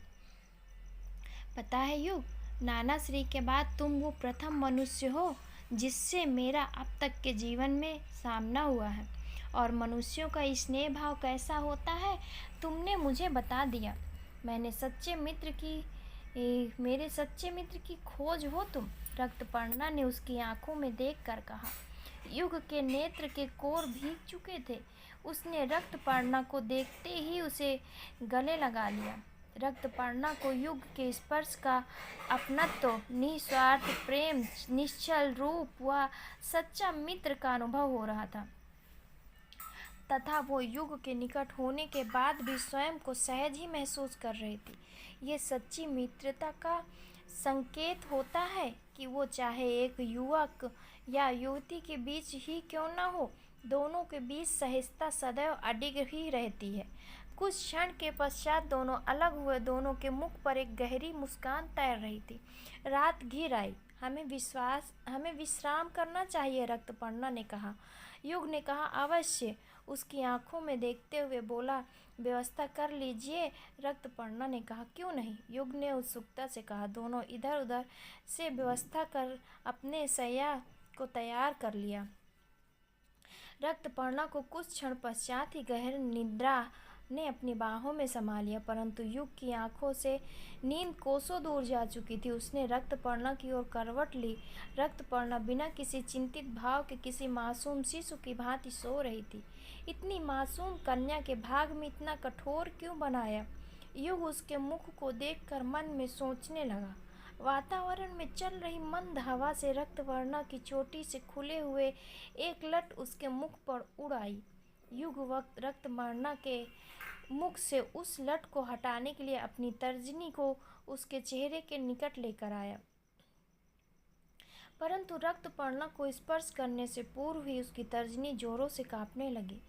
पता है युग, नाना श्री के बाद तुम वो प्रथम मनुष्य हो जिससे मेरा अब तक के जीवन में सामना हुआ है, और मनुष्यों का स्नेह भाव कैसा होता है तुमने मुझे बता दिया। मेरे सच्चे मित्र की खोज हो तुम, रक्तपर्णा ने उसकी आंखों में देखकर कहा। युग के नेत्र के कोर भीग चुके थे। उसने रक्तपर्णा को देखते ही उसे गले लगा लिया। रक्तपर्णा को युग के स्पर्श का अपनत्व, निस्वार्थ प्रेम, निश्चल रूप व सच्चा मित्र का अनुभव हो रहा था, तथा वो युग के निकट होने के बाद भी स्वयं को सहज ही महसूस कर रही थी। ये सच्ची मित्रता का संकेत होता है कि वो चाहे एक युवक या युवती के बीच ही क्यों न हो, दोनों के बीच सहजता सदैव अडिग ही रहती है। कुछ क्षण के पश्चात दोनों अलग हुए। दोनों के मुख पर एक गहरी मुस्कान तैर रही थी। रात घिर आई। हमें विश्राम करना चाहिए, रक्तपर्णा ने कहा। युग ने कहा, अवश्य। उसकी आंखों में देखते हुए बोला, व्यवस्था कर लीजिए। रक्तपर्णा ने कहा, क्यों नहीं? युग ने उत्सुकता से कहा। दोनों इधर उधर से व्यवस्था कर अपने शैया को तैयार कर लिया। रक्तपर्णा को कुछ क्षण पश्चात ही गहरी निद्रा ने अपनी बाहों में समा लिया, परंतु युग की आंखों से नींद कोसों दूर जा चुकी थी। उसने रक्तपर्णा की ओर करवट ली। रक्तपर्णा बिना किसी चिंतित भाव के किसी मासूम शिशु की भांति सो रही थी। इतनी मासूम कन्या के भाग में इतना कठोर क्यों बनाया? युग उसके मुख को देखकर मन में सोचने लगा। वातावरण में चल रही मंद हवा से रक्तपर्णा की चोटी से खुले हुए एक लट उसके मुख पर उड़ आई। युग वक्त रक्तपर्णा के मुख से उस लट को हटाने के लिए अपनी तर्जनी को उसके चेहरे के निकट लेकर आया। परंतु रक्तपर्णा को स्पर्श करने से पूर्व ही उसकी तर्जनी जोरों से कांपने लगी।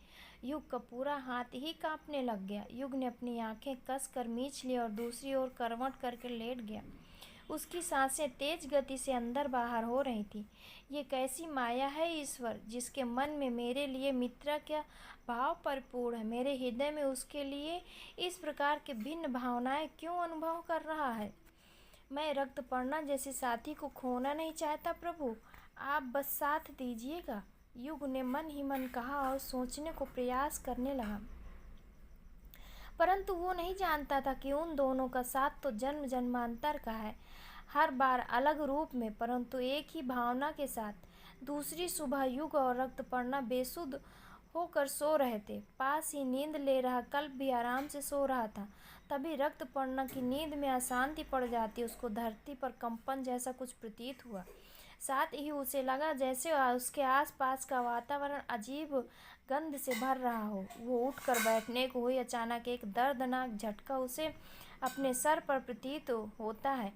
युग का पूरा हाथ ही कांपने लग गया। युग ने अपनी आंखें कसकर मींच ली और दूसरी ओर करवट करके लेट गया। उसकी सांसें तेज गति से अंदर बाहर हो रही थी। ये कैसी माया है ईश्वर, जिसके मन में मेरे लिए मित्रा क्या भाव परिपूर्ण है। मेरे हृदय में उसके लिए इस प्रकार के भिन्न भावनाएं क्यों अनुभव कर रहा है। मैं रक्तपर्णा जैसे साथी को खोना नहीं चाहता प्रभु, आप बस साथ दीजिएगा। युग ने मन ही मन कहा और सोचने को प्रयास करने लगा। परंतु वो नहीं जानता था कि उन दोनों का साथ तो जन्म जन्मांतर का है, हर बार अलग रूप में, परंतु एक ही भावना के साथ। दूसरी सुबह युग और रक्तपर्णा बेसुध होकर सो रहे थे। पास ही नींद ले रहा कल्प भी आराम से सो रहा था। तभी रक्तपर्णा की नींद में अशांति पड़ जाती। उसको धरती पर कंपन जैसा कुछ प्रतीत हुआ। साथ ही उसे लगा जैसे उसके आसपास का वातावरण अजीब गंध से भर रहा हो। वो उठकर बैठने को हुई। अचानक एक दर्दनाक झटका उसे अपने सर पर प्रतीत होता है।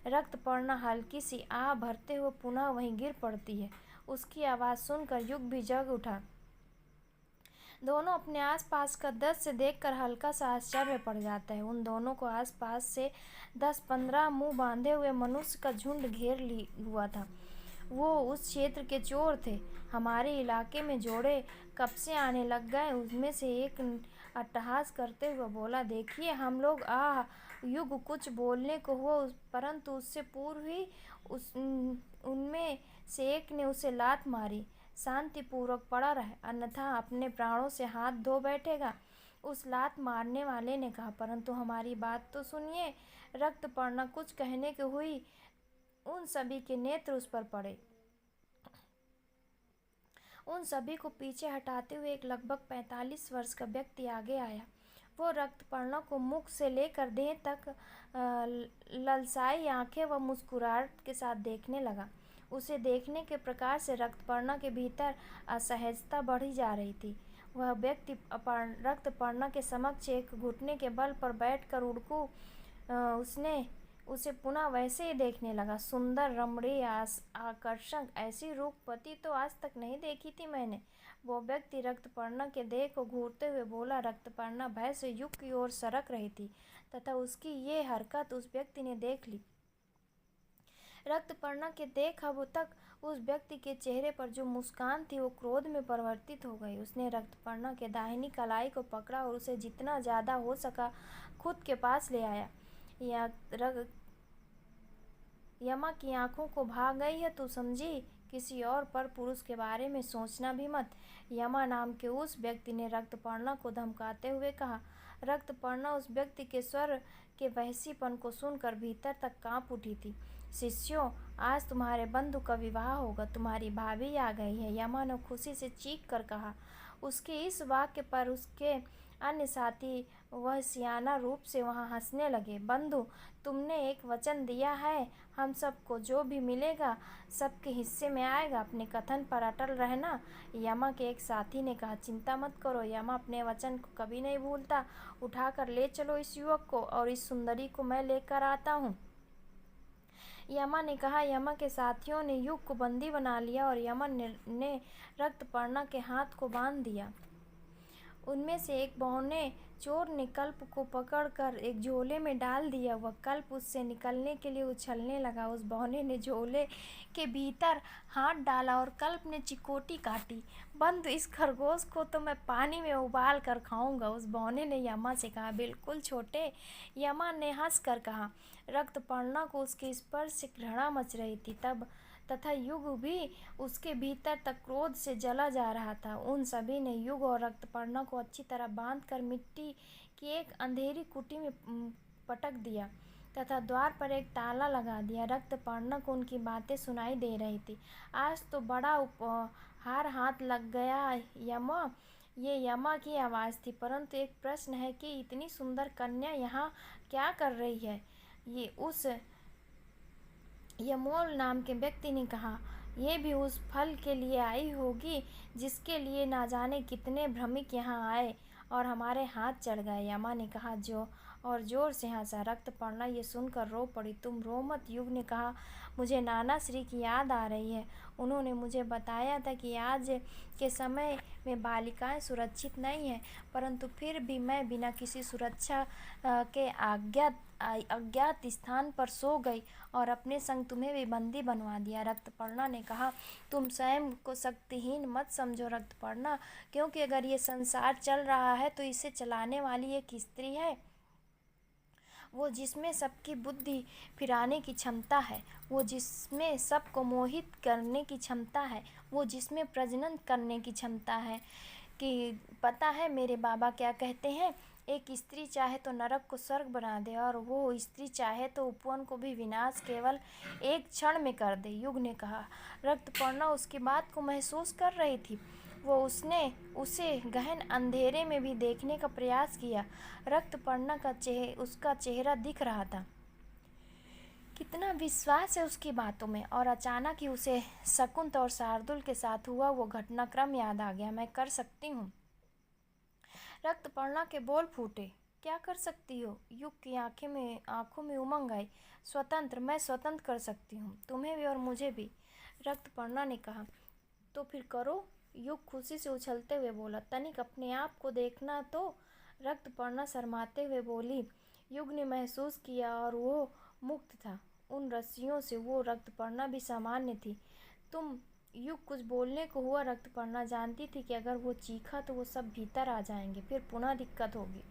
रक्तपर्णा हल्की सी आह भरते हुए पुनः वहीं गिर पड़ती है। उसकी आवाज़ सुनकर युग भी जग उठा। दोनों अपने आसपास का दृश्य देखकर हल्का सा आश्चर्य पड़ जाता है। उन दोनों को आसपास से 10-15 मुंह बांधे हुए मनुष्य का झुंड घेर ली हुआ था। वो उस क्षेत्र के चोर थे। हमारे इलाके में जोड़े कब से आने लग गए। उनमें से एक अट्टहास करते हुए बोला, देखिए हम लोग। युग कुछ बोलने को हुआ, परंतु उससे पूर्व ही उनमें से एक ने उसे लात मारी। शांतिपूर्वक पड़ा रहे, अन्यथा अपने प्राणों से हाथ धो बैठेगा, उस लात मारने वाले ने कहा। परंतु हमारी बात तो सुनिए। रक्तपर्णा कुछ कहने की हुई। उन सभी के नेत्र उस पर पड़े। उन सभी को पीछे हटाते हुए एक लगभग 45 वर्ष का व्यक्ति आगे आया। वो रक्तपर्णा को मुख से लेकर देह तक ललसाई आंखें व मुस्कुराहट के साथ देखने लगा। उसे देखने के प्रकार से रक्तपर्णा के भीतर असहजता बढ़ी जा रही थी। वह व्यक्ति रक्तपर्णा के समक्ष एक घुटने के बल पर बैठकर उड़कू उसने उसे पुनः वैसे ही देखने लगा। सुंदर, रमणीय, आकर्षक, ऐसी रूपवती तो आज तक नहीं देखी थी मैंने। वो व्यक्ति रक्तपर्णा के देह को घूरते हुए बोला। रक्तपर्णा भय से युग की ओर सरक रही थी तथा उसकी ये हरकत उस व्यक्ति ने देख ली। रक्तपर्णा के देख अब तक उस व्यक्ति के चेहरे पर जो मुस्कान थी वो क्रोध में परिवर्तित हो गई। उसने रक्तपर्णा के दाहिनी कलाई को पकड़ा और उसे जितना ज़्यादा हो सका खुद के पास ले आया। यमा की आंखों को भाग गई है, तू समझी। किसी और पर पुरुष के बारे में सोचना भी मत। यमा नाम के उस व्यक्ति ने रक्तपर्णा को धमकाते हुए कहा। रक्तपर्णा उस व्यक्ति के स्वर के वहशीपन को सुनकर भीतर तक कांप उठी थी। शिष्यों, आज तुम्हारे बंधु का विवाह होगा, तुम्हारी भाभी आ गई है, यमा ने खुशी से चीख कर कहा। उसके इस वाक्य पर उसके अन्य साथी वह सियाना रूप से वहाँ हंसने लगे। बंधु, तुमने एक वचन दिया है, हम सबको जो भी मिलेगा सबके हिस्से में आएगा, अपने कथन पर अटल रहना। यमा के एक साथी ने कहा। चिंता मत करो, यमा अपने वचन को कभी नहीं भूलता। उठाकर ले चलो इस युवक को और इस सुंदरी को मैं लेकर आता हूँ। यमा ने कहा। यमा के साथियों ने युग को बंदी बना लिया और यमन ने रक्तपर्णा के हाथ को बांध दिया। उनमें से एक बौने चोर ने कल्प को पकड़कर एक झोले में डाल दिया। वह कल्प उससे निकलने के लिए उछलने लगा। उस बौने ने झोले के भीतर हाथ डाला और कल्प ने चिकोटी काटी। बंधु, इस खरगोश को तो मैं पानी में उबाल कर खाऊंगा, उस बौने ने यमा से कहा। बिल्कुल छोटे, यमा ने हंस कर कहा। रक्तपर्णा को उसके स्पर्श से घृणा मच रही थी तथा युग भी उसके भीतर तक क्रोध से जला जा रहा था। उन सभी ने युग और रक्तपर्णा को अच्छी तरह बांधकर मिट्टी की एक अंधेरी कुटी में पटक दिया तथा द्वार पर एक ताला लगा दिया। रक्तपर्णा को उनकी बातें सुनाई दे रही थी। आज तो बड़ा उपहार हाथ लग गया यमा। ये यमा की आवाज़ थी। परंतु एक प्रश्न है कि इतनी सुंदर कन्या यहाँ क्या कर रही है। ये उस यमोल नाम के व्यक्ति ने कहा। ये भी उस फल के लिए आई होगी जिसके लिए ना जाने कितने भ्रमिक यहाँ आए और हमारे हाथ चढ़ गए। यमा ने कहा। जो और जोर से हंसा। रक्तपर्णा ये सुनकर रो पड़ी। तुम रो मत, युग ने कहा। मुझे नाना श्री की याद आ रही है। उन्होंने मुझे बताया था कि आज के समय में बालिकाएं सुरक्षित नहीं हैं, परंतु फिर भी मैं बिना किसी सुरक्षा के अज्ञात स्थान पर सो गई और अपने संग तुम्हें भी बंदी बनवा दिया। रक्तपर्णा ने कहा, तुम स्वयं को शक्तिहीन मत समझो रक्तपर्णा, क्योंकि अगर ये संसार चल रहा है तो इसे चलाने वाली एक स्त्री है, वो जिसमें सबकी बुद्धि फिराने की क्षमता है, वो जिसमें सबको मोहित करने की क्षमता है, वो जिसमें प्रजनन करने की क्षमता है। कि पता है मेरे बाबा क्या कहते हैं, एक स्त्री चाहे तो नरक को स्वर्ग बना दे और वो स्त्री चाहे तो उपवन को भी विनाश केवल एक क्षण में कर दे, युग ने कहा। रक्तपर्णा उसकी बात को महसूस कर रही थी। वो उसे गहन अंधेरे में भी देखने का प्रयास किया। रक्तपर्णा का उसका चेहरा दिख रहा था, कितना विश्वास है उसकी बातों में। और अचानक ही उसे शकुंत और शार्दुल के साथ हुआ वो घटनाक्रम याद आ गया। मैं कर सकती हूँ। रक्तपर्णा के बोल फूटे। क्या कर सकती हो? युग की आंखों में उमंग आई। स्वतंत्र, मैं स्वतंत्र कर सकती हूँ, तुम्हें भी और मुझे भी, रक्तपर्णा ने कहा। तो फिर करो, युग खुशी से उछलते हुए बोला। तनिक अपने आप को देखना तो, रक्तपर्णा शर्माते हुए बोली। युग ने महसूस किया और वो मुक्त था उन रस्सियों से। वो रक्तपर्णा भी सामान्य थी। तुम, युग कुछ बोलने को हुआ। रक्तपर्णा जानती थी कि अगर वो चीखा तो वो सब भीतर आ जाएंगे, फिर पुनः दिक्कत होगी।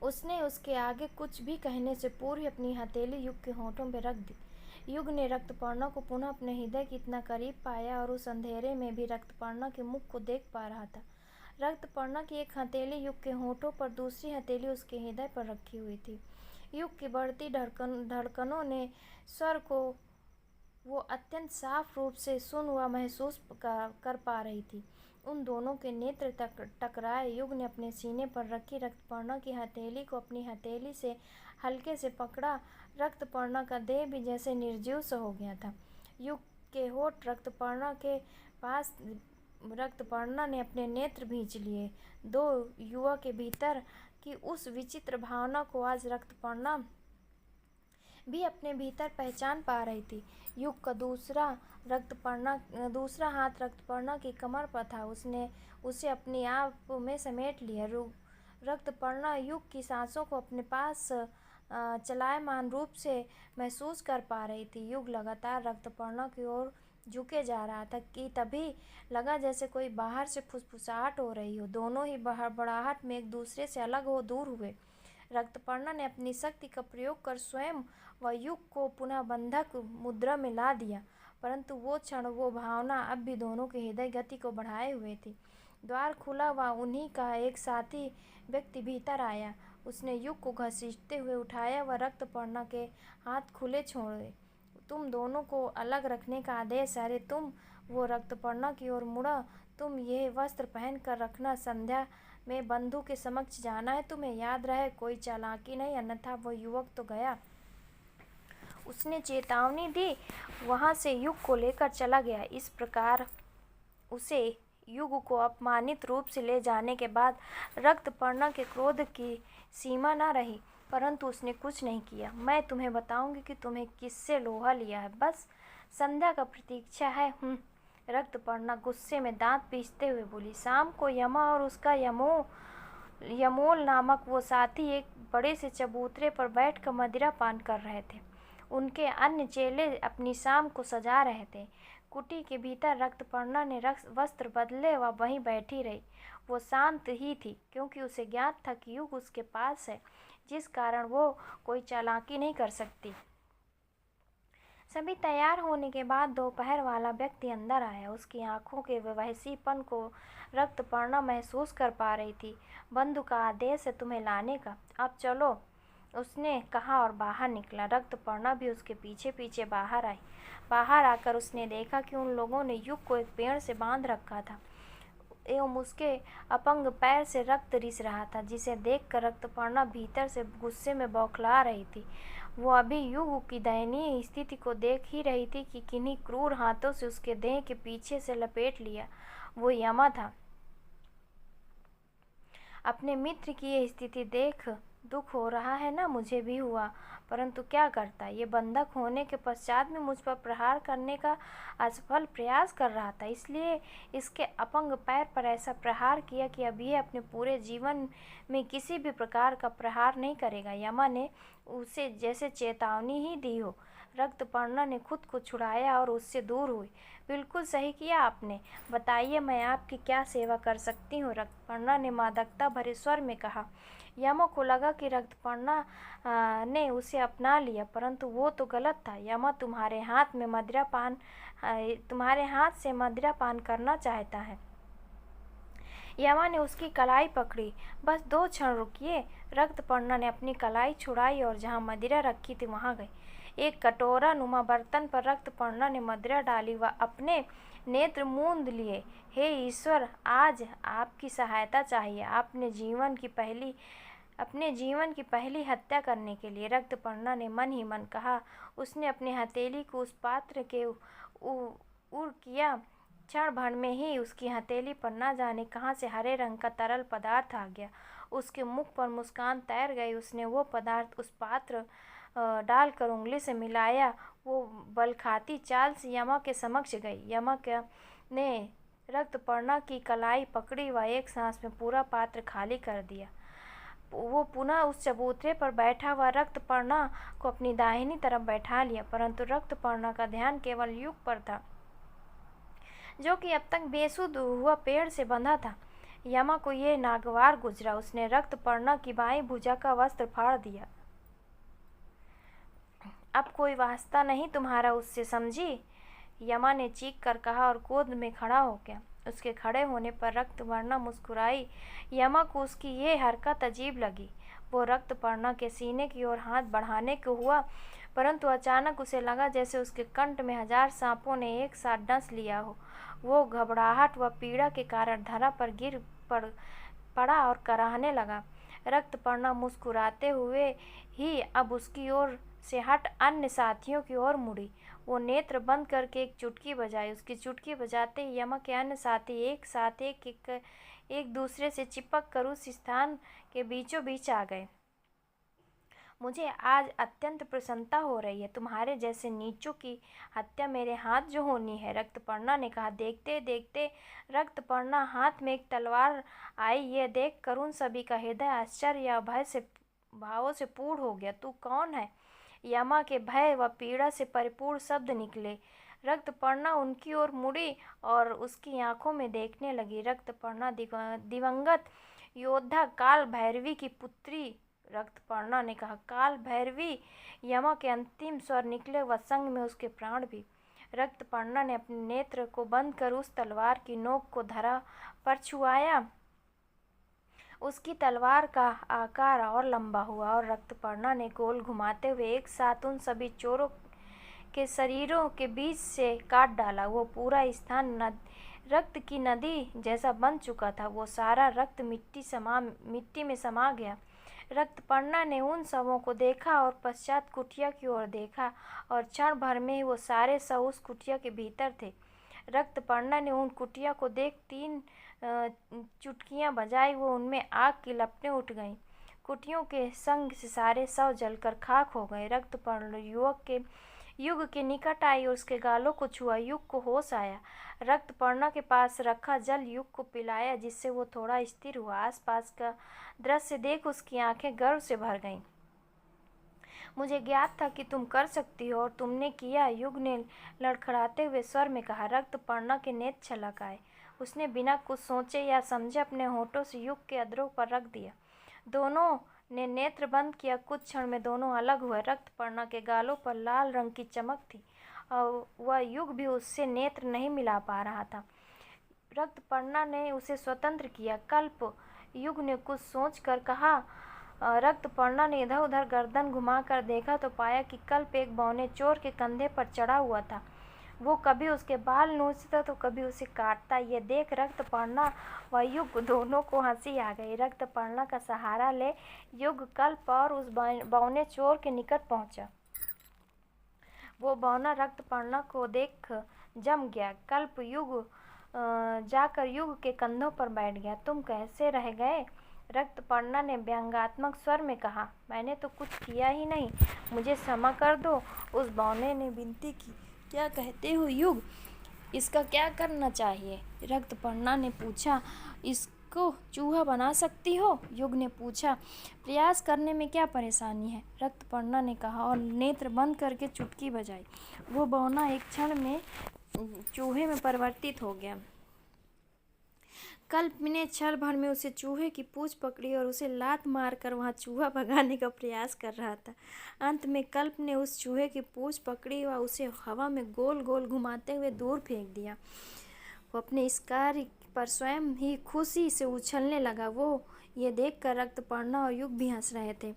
उसने उसके आगे कुछ भी कहने से पूर्व अपनी हथेली युग के होठों पर रख दी। युग ने रक्तपर्णा को पुनः अपने हृदय के इतना करीब पाया और उस अंधेरे में भी रक्तपर्णा के मुख को देख पा रहा था। रक्तपर्णा की एक हथेली युग के होठों पर, दूसरी हथेली उसके हृदय पर रखी हुई थी। युग की बढ़ती धड़कनों ने स्वर को वो अत्यंत साफ रूप से सुन व महसूस कर पा रही थी। उन दोनों के नेत्र टकराए। युग ने अपने सीने पर रखी रक्तपर्णा की हथेली को अपनी हथेली से हल्के से पकड़ा। रक्तपर्णा का देह भी जैसे निर्जीव सा हो गया था। युग के होठ रक्तपर्णा के पास, रक्तपर्णा ने अपने नेत्र भींच लिए। दो युवा के भीतर की उस विचित्र भावना को आज रक्तपर्णा भी अपने भीतर पहचान पा रही थी। युग का दूसरा हाथ रक्तपर्णा की कमर पर था। उसने उसे अपने आप में समेट लिया। रक्तपर्णा युग की सांसों को अपने पास चलायमान रूप से महसूस कर पा रही थी। युग लगातार रक्तपर्णा की ओर झुके जा रहा था कि तभी लगा जैसे कोई बाहर से फुसफुसाहट हो रही हो। दोनों ही बड़बड़ाहट में एक दूसरे से अलग हो दूर हुए। रक्तपर्णा ने अपनी शक्ति का प्रयोग कर स्वयं व युग को पुनः बंधक मुद्रा में ला दिया, परंतु वो क्षण, वो भावना अब भी दोनों के हृदय गति को बढ़ाए हुए थी। द्वार खुला व उन्हीं का एक साथी व्यक्ति भीतर आया। उसने युग को घसीटते हुए उठाया व रक्तपर्णा के हाथ खुले छोड़े। तुम दोनों को अलग रखने का आदेश। अरे तुम, वो रक्तपर्णा की ओर मुड़ा। तुम ये वस्त्र पहन कर रखना, संध्या में बंधु के समक्ष जाना है तुम्हें, याद रहे, कोई चालाकी नहीं, अन्यथा वो युवक तो गया। उसने चेतावनी दी, वहां से युग को लेकर चला गया। इस प्रकार उसे युग को अपमानित रूप से ले जाने के बाद रक्तपर्णा के क्रोध की सीमा न रही, परंतु उसने कुछ नहीं किया। मैं तुम्हें बताऊंगी कि तुम्हें किससे लोहा लिया है, बस संध्या का प्रतीक्षा है। रक्तपर्णा गुस्से में दांत पीसते हुए बोली। शाम को यमा और उसका यमोल नामक वो साथी एक बड़े से चबूतरे पर बैठकर मदिरा पान कर रहे थे। उनके अन्य चेले अपनी शाम को सजा रहे थे। कुटी के भीतर रक्तपर्णा ने वस्त्र बदले व वहीं बैठी रही। वो शांत ही थी, क्योंकि उसे ज्ञात था कि युग उसके पास है, जिस कारण वो कोई चालाकी नहीं कर सकती। सभी तैयार होने के बाद दोपहर वाला व्यक्ति अंदर आया। उसकी आंखों के वहसीपन को रक्तपर्णा महसूस कर पा रही थी। बंधु का आदेश है तुम्हें लाने का, अब चलो, उसने कहा और बाहर निकला। रक्तपर्णा भी उसके पीछे पीछे बाहर आई। बाहर आकर उसने देखा कि उन लोगों ने युग को एक पेड़ से बांध रखा था एवं उसके अपंग पैर से रक्त रिस रहा था, जिसे देखकर रक्तपर्णा भीतर से गुस्से में बौखला रही थी। वो अभी युग की दयनीय स्थिति को देख ही रही थी कि किन्हीं क्रूर हाथों से उसके देह के पीछे से लपेट लिया। वो यमा था। अपने मित्र की यह स्थिति देख दुख हो रहा है ना, मुझे भी हुआ, परंतु क्या करता, ये बंधक होने के पश्चात भी मुझ पर प्रहार करने का असफल प्रयास कर रहा था, इसलिए इसके अपंग पैर पर ऐसा प्रहार किया कि अब ये अपने पूरे जीवन में किसी भी प्रकार का प्रहार नहीं करेगा। यमा ने उसे जैसे चेतावनी ही दी हो। रक्तपर्णा ने खुद को छुड़ाया और उससे दूर हुई। बिल्कुल सही किया आपने, बताइए मैं आपकी क्या सेवा कर सकती हूँ, रक्तपर्णा ने मादकता भरे स्वर में कहा। यमा को लगा कि रक्तपर्णा ने उसे अपना लिया, परंतु वो तो गलत था। यमा तुम्हारे हाथ से मदिरा पान करना चाहता है। यमा ने उसकी कलाई पकड़ी। बस 2 क्षण रुकिए। रक्तपर्णा ने अपनी कलाई छुड़ाई और जहाँ मदिरा रखी थी वहाँ गई। एक कटोरा नुमा बर्तन पर रक्तपर्णा ने मदिरा डाली व अपने नेत्र मूंद लिए। हे ईश्वर, आज आपकी सहायता चाहिए। अपने जीवन की पहली हत्या करने के लिए, रक्तपर्णा ने मन ही मन कहा। उसने अपनी हथेली को उस पात्र के उर किया। क्षण भर में ही उसकी हथेली पर न जाने कहाँ से हरे रंग का तरल पदार्थ आ गया। उसके मुख पर मुस्कान तैर गई। उसने वो पदार्थ उस पात्र डालकर उंगली से मिलाया। वो बलखाती चाल से यमा के समक्ष गई। यमा ने रक्तपर्णा की कलाई पकड़ी व एक सांस में पूरा पात्र खाली कर दिया। वो पुनः उस चबूतरे पर बैठा हुआ रक्तपर्णा को अपनी दाहिनी तरफ बैठा लिया, परंतु रक्तपर्णा का ध्यान केवल युग पर था, जो कि अब तक बेसुध हुआ पेड़ से बंधा था। यमा को ये नागवार गुजरा। उसने रक्तपर्णा की बाईं भुजा का वस्त्र फाड़ दिया। अब कोई वास्ता नहीं तुम्हारा उससे, समझी? यमा ने चीख कर कहा और क्रोध में खड़ा हो गया। उसके खड़े होने पर रक्तपर्णा मुस्कुराई। यमा को उसकी ये हरकत अजीब लगी। वो रक्तपर्णा के सीने की ओर हाथ बढ़ाने को हुआ, परंतु अचानक उसे लगा जैसे उसके कंठ में 1000 सांपों ने एक साथ डंस लिया हो। वो घबराहट व पीड़ा के कारण धरा पर गिर पड़ा और कराहने लगा। रक्तपर्णा मुस्कुराते हुए ही अब उसकी ओर से हट अन्य साथियों की ओर मुड़ी। वो नेत्र बंद करके एक चुटकी बजाई। उसकी चुटकी बजाते ही यमा के अन्य साथी एक साथ एक दूसरे से चिपक कर उस स्थान के बीचों बीच आ गए। मुझे आज अत्यंत प्रसन्नता हो रही है। तुम्हारे जैसे नीचों की हत्या मेरे हाथ जो होनी है, रक्तपर्णा ने कहा। देखते देखते रक्तपर्णा हाथ में एक तलवार आई। ये देख कर उन सभी का हृदय आश्चर्य या भय से भावों से पूर्ण हो गया। तू कौन है? यमा के भय व पीड़ा से परिपूर्ण शब्द निकले। रक्तपर्णा उनकी ओर मुड़ी और उसकी आंखों में देखने लगी। रक्तपर्णा दिवंगत योद्धा काल भैरवी की पुत्री, रक्तपर्णा ने कहा। काल भैरवी? यमा के अंतिम स्वर निकले व संग में उसके प्राण भी। रक्तपर्णा ने अपने नेत्र को बंद कर उस तलवार की नोक को धरा पर छुआया। उसकी तलवार का आकार और लंबा हुआ और रक्तपर्णा ने गोल घुमाते हुए एक साथ उन सभी चोरों के शरीरों के बीच से काट डाला। वो पूरा स्थान रक्त की नदी जैसा बन चुका था। वो सारा रक्त मिट्टी में समा गया। रक्तपर्णा ने उन शवों को देखा और पश्चात कुटिया की ओर देखा और क्षण भर में ही वो सारे शव उस कुटिया के भीतर थे। रक्तपर्णा ने उन कुटिया को देख 3 चुटकियां बजाई। वो उनमें आग की लपटें उठ गईं। कुटियों के संग से सारे शव जलकर खाक हो गए। रक्तपर्णा युग के निकट आई और उसके गालों को छुआ। युग को होश आया। रक्तपर्णा के पास रखा जल युग को पिलाया, जिससे वो थोड़ा स्थिर हुआ। आसपास का दृश्य देख उसकी आंखें गर्व से भर गईं। मुझे ज्ञात था कि तुम कर सकती हो और तुमने किया, युग ने लड़खड़ाते हुए स्वर में कहा। रक्तपर्णा के नेत्र छलक आए। उसने बिना कुछ सोचे या समझे अपने होठों से युग के अधरों पर रख दिया। दोनों ने नेत्र बंद किया। कुछ क्षण में दोनों अलग हुए। रक्तपर्णा के गालों पर लाल रंग की चमक थी और वह युग भी उससे नेत्र नहीं मिला पा रहा था। रक्तपर्णा ने उसे स्वतंत्र किया। कल्प, युग ने कुछ सोचकर कहा। रक्तपर्णा ने इधर उधर गर्दन घुमाकर देखा तो पाया कि कल्प एक बौने चोर के कंधे पर चढ़ा हुआ था। वो कभी उसके बाल नोचता तो कभी उसे काटता। ये देख रक्तपर्णा व युग दोनों को हंसी आ गई। रक्तपर्णा का सहारा ले युग कल्प और उस बौने चोर के निकट पहुंचा। वो बौना रक्तपर्णा को देख जम गया। कल्प जाकर युग के कंधों पर बैठ गया। तुम कैसे रह गए? रक्तपर्णा ने व्यंग्यात्मक स्वर में कहा। मैंने तो कुछ किया ही नहीं, मुझे क्षमा कर दो। उस बौने ने विनती की। क्या कहते हो युग, इसका क्या करना चाहिए? रक्तपर्णा ने पूछा। इसको चूहा बना सकती हो? युग ने पूछा। प्रयास करने में क्या परेशानी है? रक्तपर्णा ने कहा और नेत्र बंद करके चुटकी बजाई। वो बौना एक क्षण में चूहे में परिवर्तित हो गया। कल्प ने क्षण भर में उसे चूहे की पूंछ पकड़ी और उसे लात मारकर वहां चूहा भगाने का प्रयास कर रहा था। अंत में कल्प ने उस चूहे की पूंछ पकड़ी व उसे हवा में गोल गोल घुमाते हुए दूर फेंक दिया। वो अपने इस कार्य पर स्वयं ही खुशी से उछलने लगा। वो ये देखकर रक्तपर्णा और युग भी हंस रहे थे।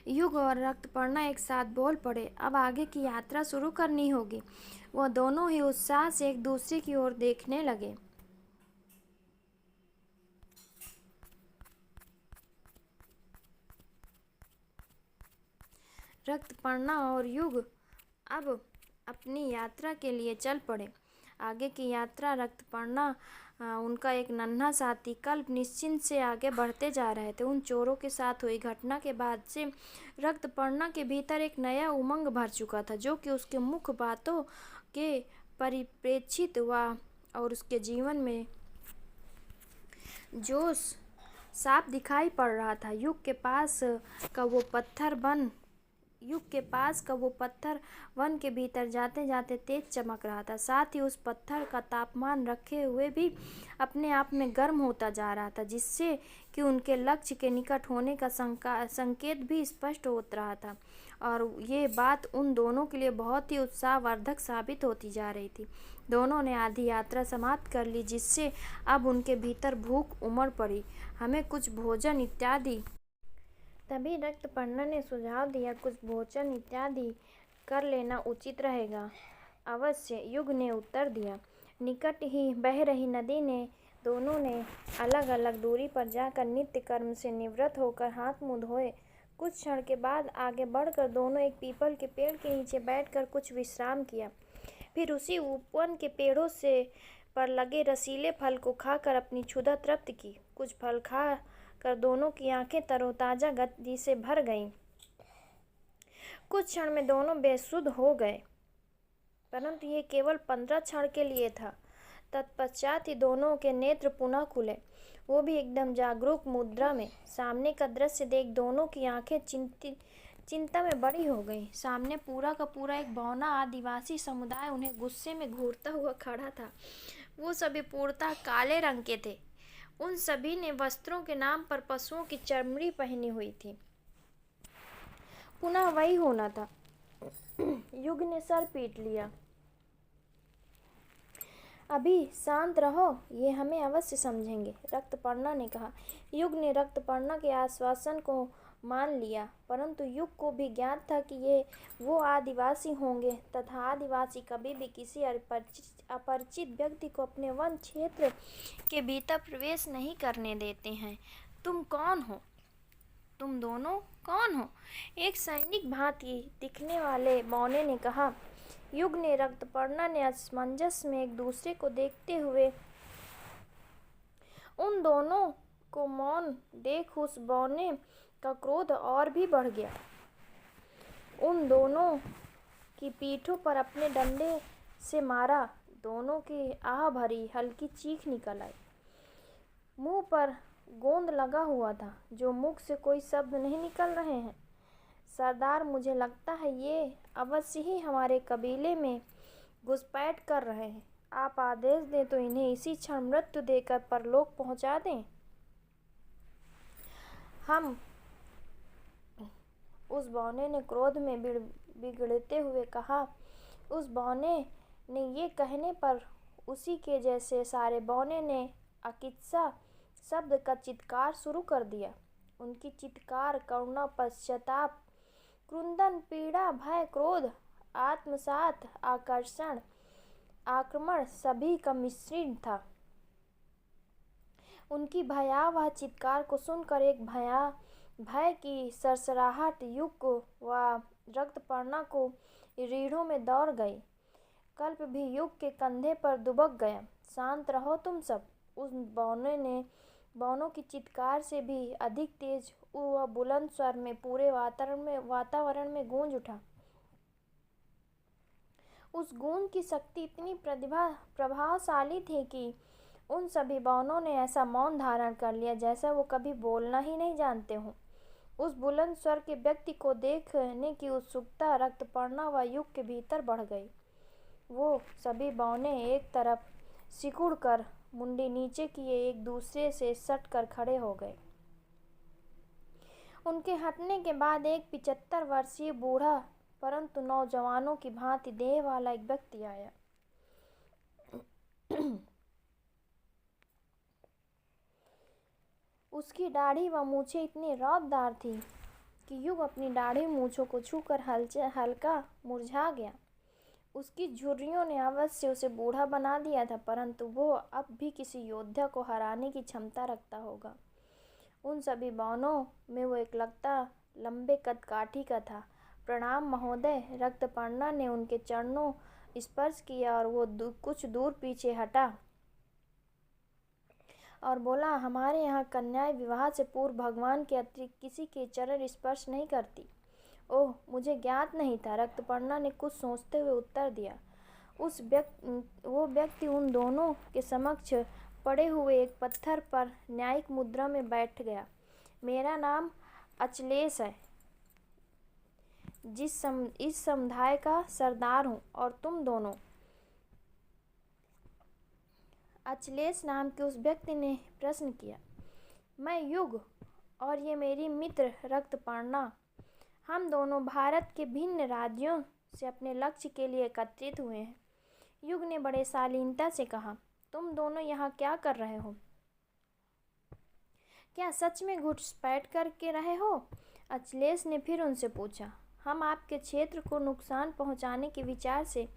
युग और रक्तपर्णा एक साथ बोल पड़े। अब आगे की यात्रा शुरू करनी होगी। वह दोनों ही उत्साह से एक दूसरे की ओर देखने लगे। रक्तपर्णा और युग अब अपनी यात्रा के लिए चल पड़े। आगे की यात्रा रक्तपर्णा उनका एक नन्हा साथी कल्प निश्चिंत से आगे बढ़ते जा रहे थे। उन चोरों के साथ हुई घटना के बाद से रक्तपर्णा के भीतर एक नया उमंग भर चुका था, जो कि उसके मुख्य बातों के परिप्रेक्षित हुआ और उसके जीवन में जोश साफ दिखाई पड़ रहा था। युग के पास का वो पत्थर वन के भीतर जाते जाते तेज चमक रहा था। साथ ही उस पत्थर का तापमान रखे हुए भी अपने आप में गर्म होता जा रहा था, जिससे कि उनके लक्ष्य के निकट होने का संकेत भी स्पष्ट हो रहा था। और ये बात उन दोनों के लिए बहुत ही उत्साहवर्धक साबित होती जा रही थी। दोनों ने आधी यात्रा समाप्त कर ली, जिससे अब उनके भीतर भूख उमड़ पड़ी। हमें कुछ भोजन इत्यादि। तभी रक्तपर्णा ने सुझाव दिया, कुछ भोजन इत्यादि कर लेना उचित रहेगा। अवश्य, युग ने उत्तर दिया। निकट ही बह रही नदी ने दोनों ने अलग अलग दूरी पर जाकर नित्य कर्म से निवृत्त होकर हाथ मुंह धोए। कुछ क्षण के बाद आगे बढ़कर दोनों एक पीपल के पेड़ के नीचे बैठकर कुछ विश्राम किया। फिर उसी उपवन के पेड़ों से पर लगे रसीले फल को खाकर अपनी क्षुधा तृप्त की। कुछ फल खा कर दोनों की आंखें तरोताजा गति से भर गईं। कुछ क्षण में दोनों बेसुध हो गए, परंतु ये केवल 15 क्षण के लिए था। तत्पश्चात ही दोनों के नेत्र पुनः खुले, वो भी एकदम जागरूक मुद्रा में। सामने का दृश्य देख दोनों की आंखें चिंता में बड़ी हो गई। सामने पूरा का पूरा एक बौना आदिवासी समुदाय उन्हें गुस्से में घूरता हुआ खड़ा था। वो सभी पूर्णतः काले रंग के थे। उन सभी ने वस्त्रों के नाम पर पशुओं की चमड़ी पहनी हुई थी। पुनः वही होना था। युग ने सर पीट लिया। अभी शांत रहो, ये हमें अवश्य समझेंगे, रक्तपर्णा ने कहा। युग ने रक्तपर्णा के आश्वासन को मान लिया, परंतु युग को भी ज्ञात था कि ये वो आदिवासी होंगे तथा आदिवासी कभी भी किसी अपरिचित व्यक्ति को अपने वन क्षेत्र के भीतर प्रवेश नहीं करने देते हैं। तुम कौन हो? तुम दोनों कौन हो? एक सैनिक भांति दिखने वाले बौने ने कहा। युग ने रक्तपर्णा ने असमंजस में एक दूसरे को देखते हुए उन दोनों को मौन देख उस बौने का क्रोध और भी बढ़ गया। उन दोनों की पीठों पर अपने डंडे से मारा। दोनों की आह भरी हल्की चीख निकल आई। मुंह पर गोंद लगा हुआ था, जो मुख से कोई शब्द नहीं निकल रहे हैं। सरदार, मुझे लगता है ये अवश्य ही हमारे कबीले में घुसपैठ कर रहे हैं। आप आदेश दें तो इन्हें इसी क्षण मृत्यु देकर परलोक पहुंचा दें। हम उस बौने ने क्रोध में बिगड़ते हुए कहा। उस बौने ने ये कहने पर उसी के जैसे सारे बौने ने अकित्सा शब्द का चित्कार शुरू कर दिया। उनकी चित्कार करुणा, पश्चाताप, क्रुंदन, पीड़ा, भय, क्रोध, आत्मसात, आकर्षण, आक्रमण सभी का मिश्रण था। उनकी भयावह चित्कार को सुनकर एक भय की सरसराहट युग व रक्तपर्णा को रीढ़ों में दौड़ गई। कल्प भी युग के कंधे पर दुबक गया। शांत रहो तुम सब, उन बौनों की चित्कार से भी अधिक तेज वह बुलंद स्वर में पूरे वातावरण में गूंज उठा। उस गूंज की शक्ति इतनी प्रभावशाली थी कि उन सभी बौनों ने ऐसा मौन धारण कर लिया जैसा वो कभी बोलना ही नहीं जानते हों। उस बुलंद स्वर के व्यक्ति को देखने की उत्सुकता रक्तपर्णा व युग के भीतर बढ़ गई। वो सभी बौने एक तरफ सिकुड़ कर मुंडी नीचे किए एक दूसरे से सट कर खड़े हो गए। उनके हटने के बाद एक 75 वर्षीय बूढ़ा परंतु नौजवानों की भांति देह वाला एक व्यक्ति आया। उसकी दाढ़ी व मूछें इतनी रौबदार थी कि युग अपनी दाढ़ी मूछों को छूकर हल्का मुरझा गया। उसकी झुर्रियों ने अवश्य उसे बूढ़ा बना दिया था, परंतु वो अब भी किसी योद्धा को हराने की क्षमता रखता होगा। उन सभी बौनों में वो एक लगता लंबे कद काठी का था। प्रणाम महोदय। रक्तपर्णा ने उनके चरणों स्पर्श किया और वो कुछ दूर पीछे हटा और बोला, हमारे यहाँ कन्याएं विवाह से पूर्व भगवान के अतिरिक्त किसी के चरण स्पर्श नहीं करती। ओह, मुझे ज्ञात नहीं था। रक्तपर्णा ने कुछ सोचते हुए उत्तर दिया। वो व्यक्ति उन दोनों के समक्ष पड़े हुए एक पत्थर पर न्यायिक मुद्रा में बैठ गया। मेरा नाम अचलेश है, इस समुदाय का सरदार हूँ, और तुम दोनों। अचलेश नाम के उस व्यक्ति ने प्रश्न किया। मैं युग और ये मेरी मित्र रक्तपर्णा। हम दोनों भारत के भिन्न राज्यों से अपने लक्ष्य के लिए एकत्रित हुए हैं। युग ने बड़े शालीनता से कहा, तुम दोनों यहाँ क्या कर रहे हो? क्या सच में घुसपैठ करके रहे हो? अचलेश ने फिर उनसे पूछा। हम आपके क्षेत्र को नुकसान पहुँचाने के विचार से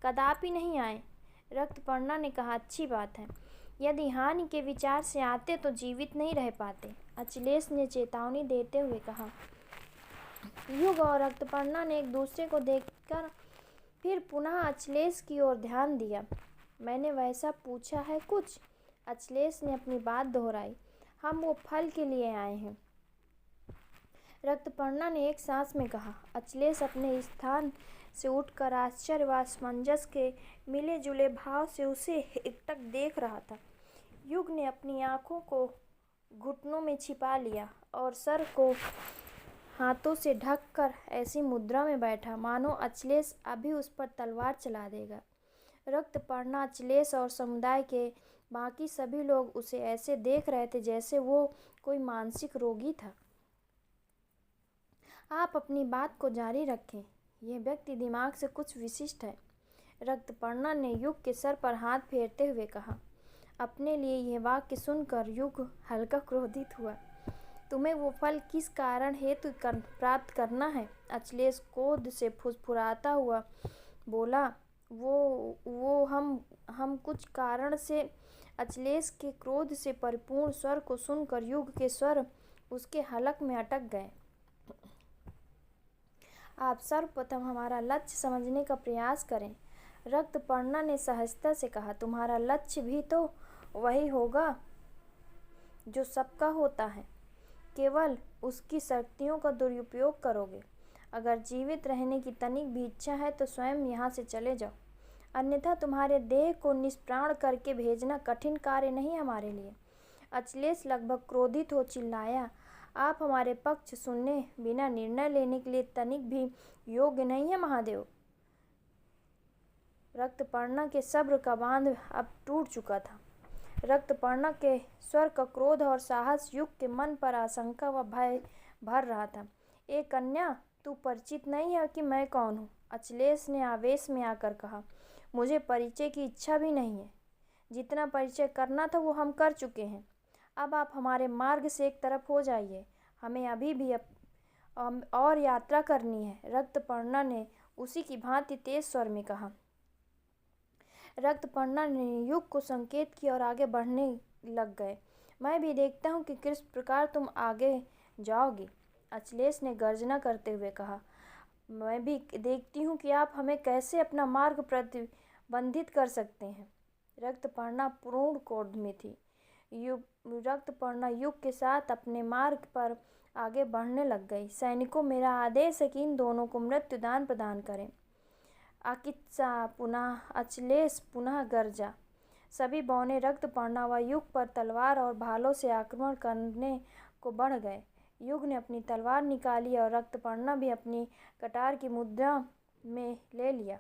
कदापि नहीं आए। रक्तपर्णा ने कहा, अच्छी बात है। यदि हानि के विचार से आते तो जीवित नहीं रह पाते। अचलेश ने चेतावनी देते हुए कहा। युग और रक्तपर्णा ने एक दूसरे को देखकर फिर पुनः अचलेश की ओर ध्यान दिया। मैंने वैसा पूछा है कुछ? अचलेश ने अपनी बात दोहराई। हम वो फल के लिए आए हैं। रक्तपर्णा ने एक सांस में कहा। अचलेश अपने स्थान से उठकर आश्चर्य व असमंजस के मिले जुले भाव से उसे एकटक देख रहा था। युग ने अपनी आंखों को घुटनों में छिपा लिया और सर को हाथों से ढककर ऐसी मुद्रा में बैठा मानो अचलेश अभी उस पर तलवार चला देगा। रक्तपर्णा, अचलेश और समुदाय के बाकी सभी लोग उसे ऐसे देख रहे थे जैसे वो कोई मानसिक रोगी था। आप अपनी बात को जारी रखें। यह व्यक्ति दिमाग से कुछ विशिष्ट है। रक्तपर्णा ने युग के सर पर हाथ फेरते हुए कहा। अपने लिए यह वाक्य सुनकर युग हल्का क्रोधित हुआ। तुम्हें वो फल किस कारण हेतु प्राप्त करना है? अचलेश क्रोध से फुसफुसाता हुआ बोला। वो हम कुछ कारण से। अचलेश के क्रोध से परिपूर्ण स्वर को सुनकर युग के स्वर उसके हलक में अटक गए। आप सर्वप्रथम हमारा लक्ष्य समझने का प्रयास करें। रक्तपर्णा ने सहजता से कहा। तुम्हारा लक्ष्य भी तो वही होगा जो सबका होता है, केवल उसकी शक्तियों का दुरुपयोग करोगे। अगर जीवित रहने की तनिक भी इच्छा है तो स्वयं यहाँ से चले जाओ, अन्यथा तुम्हारे देह को निष्प्राण करके भेजना कठिन कार्य नहीं हमारे लिए। अचलेश लगभग क्रोधित हो चिल्लाया। आप हमारे पक्ष सुनने बिना निर्णय लेने के लिए तनिक भी योग्य नहीं है महादेव। रक्तपर्णा के सब्र का बांध अब टूट चुका था। रक्तपर्णा के स्वर का क्रोध और साहस युग के मन पर आशंका व भय भर रहा था। ए कन्या, तू परिचित नहीं है कि मैं कौन हूँ? अचलेश ने आवेश में आकर कहा। मुझे परिचय की इच्छा भी नहीं है। जितना परिचय करना था वो हम कर चुके हैं। अब आप हमारे मार्ग से एक तरफ हो जाइए। हमें अभी भी और यात्रा करनी है। रक्तपर्णा ने उसी की भांति तेज स्वर में कहा। रक्तपर्णा ने युग को संकेत किया और आगे बढ़ने लग गए। मैं भी देखता हूँ कि किस प्रकार तुम आगे जाओगी, अचलेश ने गर्जना करते हुए कहा। मैं भी देखती हूँ कि आप हमें कैसे अपना मार्ग प्रतिबंधित कर सकते हैं। रक्तपर्णा पूर्ण क्रोध में थी। रक्तपर्णा युग के साथ अपने मार्ग पर आगे बढ़ने लग गई। सैनिकों, मेरा आदेश है कि इन दोनों को मृत्युदान प्रदान करें। अकित्सा पुनः अचलेश पुनः गर्जा। सभी बौने रक्तपर्णा व युग पर तलवार और भालों से आक्रमण करने को बढ़ गए। युग ने अपनी तलवार निकाली और रक्तपर्णा भी अपनी कटार की मुद्रा में ले लिया।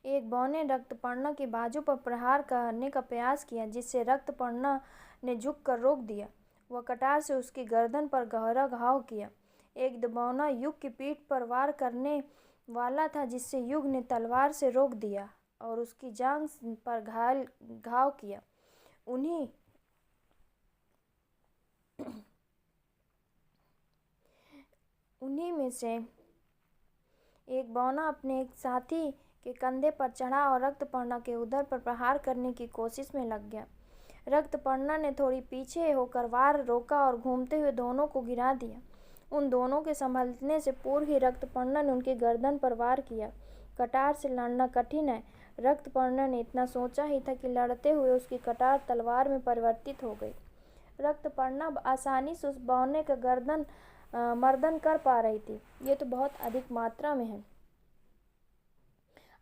एक बौ ने रक्तपर्णा के बाजू पर प्रहार करने का प्रयास किया, जिससे रक्तपर्णा ने झुककर रोक दिया। वह कटार से उसकी गर्दन पर गहरा घाव किया। एक दबौना युग की पीठ पर वार करने वाला था, जिससे युग ने तलवार से रोक दिया और उसकी जांघ पर घाव किया। उन्हीं में से एक बौना अपने एक साथी के कंधे पर चढ़ा और रक्तपर्णा के उदर पर प्रहार करने की कोशिश में लग गया। रक्तपर्णा ने थोड़ी पीछे होकर वार रोका और घूमते हुए दोनों को गिरा दिया। उन दोनों के संभलने से पूर्व ही रक्तपर्णा ने उनकी गर्दन पर वार किया। कटार से लड़ना कठिन है। रक्तपर्णा ने इतना सोचा ही था कि लड़ते हुए उसकी कटार तलवार में परिवर्तित हो गई। रक्तपर्णा आसानी से उस बौने का गर्दन मर्दन कर पा रही थी। ये तो बहुत अधिक मात्रा में है।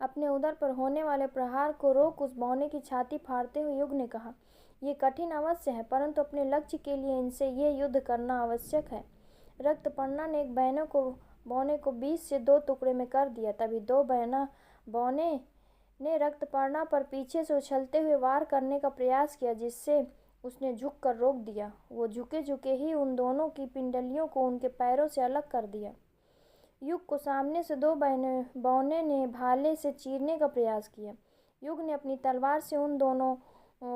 अपने उदर पर होने वाले प्रहार को रोक उस बौने की छाती फाड़ते हुए युग ने कहा, ये कठिन अवश्य है, परंतु अपने लक्ष्य के लिए इनसे ये युद्ध करना आवश्यक है। रक्तपर्णा ने एक बौने को 20 से 2 टुकड़े में कर दिया। तभी 2 बौने ने रक्तपर्णा पर पीछे से उछलते हुए वार करने का प्रयास किया, जिससे उसने झुककर रोक दिया। वो झुके झुके ही उन दोनों की पिंडलियों को उनके पैरों से अलग कर दिया। युग को सामने से 2 बौने ने भाले से चीरने का प्रयास किया। युग ने अपनी तलवार से उन दोनों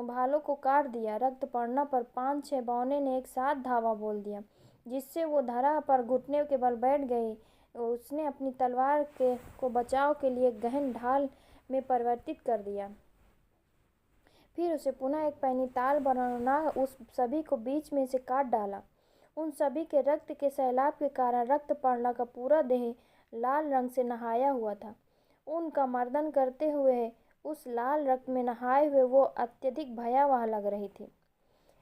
भालों को काट दिया। रक्तपर्णा पर 5-6 बौने ने एक साथ धावा बोल दिया, जिससे वो धरा पर घुटने के बल बैठ गई। उसने अपनी तलवार को बचाव के लिए गहन ढाल में परिवर्तित कर दिया। फिर उसे पुनः एक पैनीताल बना उस सभी को बीच में से काट डाला। उन सभी के रक्त के सैलाब के कारण रक्तपर्णा का पूरा देह लाल रंग से नहाया हुआ था। उनका मर्दन करते हुए उस लाल रक्त में नहाए हुए वो अत्यधिक भयावह लग रही थी।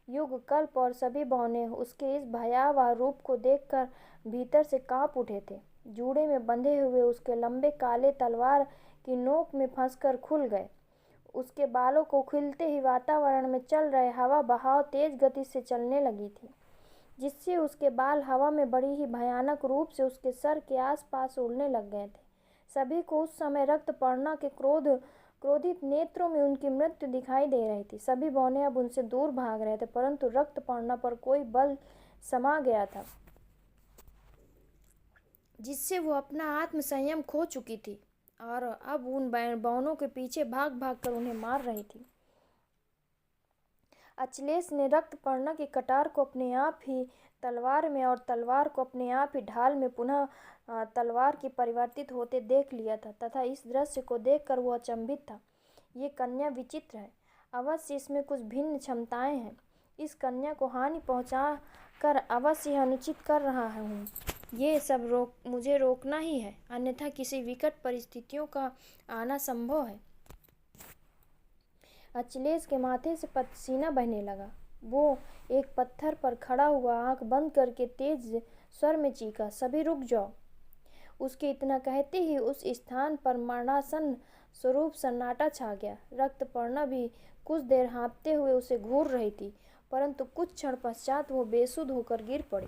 युग, कल्प और सभी बौने उसके इस भयावह रूप को देखकर भीतर से कांप उठे थे। जूड़े में बंधे हुए उसके लंबे काले तलवार की नोक में फंसकर खुल गए। उसके बालों को खिलते ही वातावरण में चल रहे हवा बहाव तेज गति से चलने लगी थी, जिससे उसके बाल हवा में बड़ी ही भयानक रूप से उसके सर के आसपास उड़ने लग गए थे। सभी को उस समय रक्तपर्णा के क्रोधित नेत्रों में उनकी मृत्यु दिखाई दे रही थी। सभी बौने अब उनसे दूर भाग रहे थे, परंतु रक्तपर्णा पर कोई बल समा गया था, जिससे वो अपना आत्मसंयम खो चुकी थी और अब उन बौनों के पीछे भाग भाग कर उन्हें मार रही थी। अचलेश ने रक्तपर्णा की कटार को अपने आप ही तलवार में और तलवार को अपने आप ही ढाल में पुनः तलवार की परिवर्तित होते देख लिया था तथा इस दृश्य को देखकर वो अचंभित था। ये कन्या विचित्र है, अवश्य इसमें कुछ भिन्न क्षमताएं हैं। इस कन्या को हानि पहुंचा कर अवश्य अनुचित कर रहा हूँ। ये सब मुझे रोकना ही है, अन्यथा किसी विकट परिस्थितियों का आना संभव है। अचलेश के माथे से पसीना बहने लगा। वो एक पत्थर पर खड़ा हुआ आंख बंद करके तेज स्वर में चीखा, सभी रुक जाओ। उसके इतना कहते ही उस स्थान पर मरणासन स्वरूप सन्नाटा छा गया। रक्तपर्णा भी कुछ देर हाँफते हुए उसे घूर रही थी, परंतु कुछ क्षण पश्चात वो बेसुध होकर गिर पड़ी।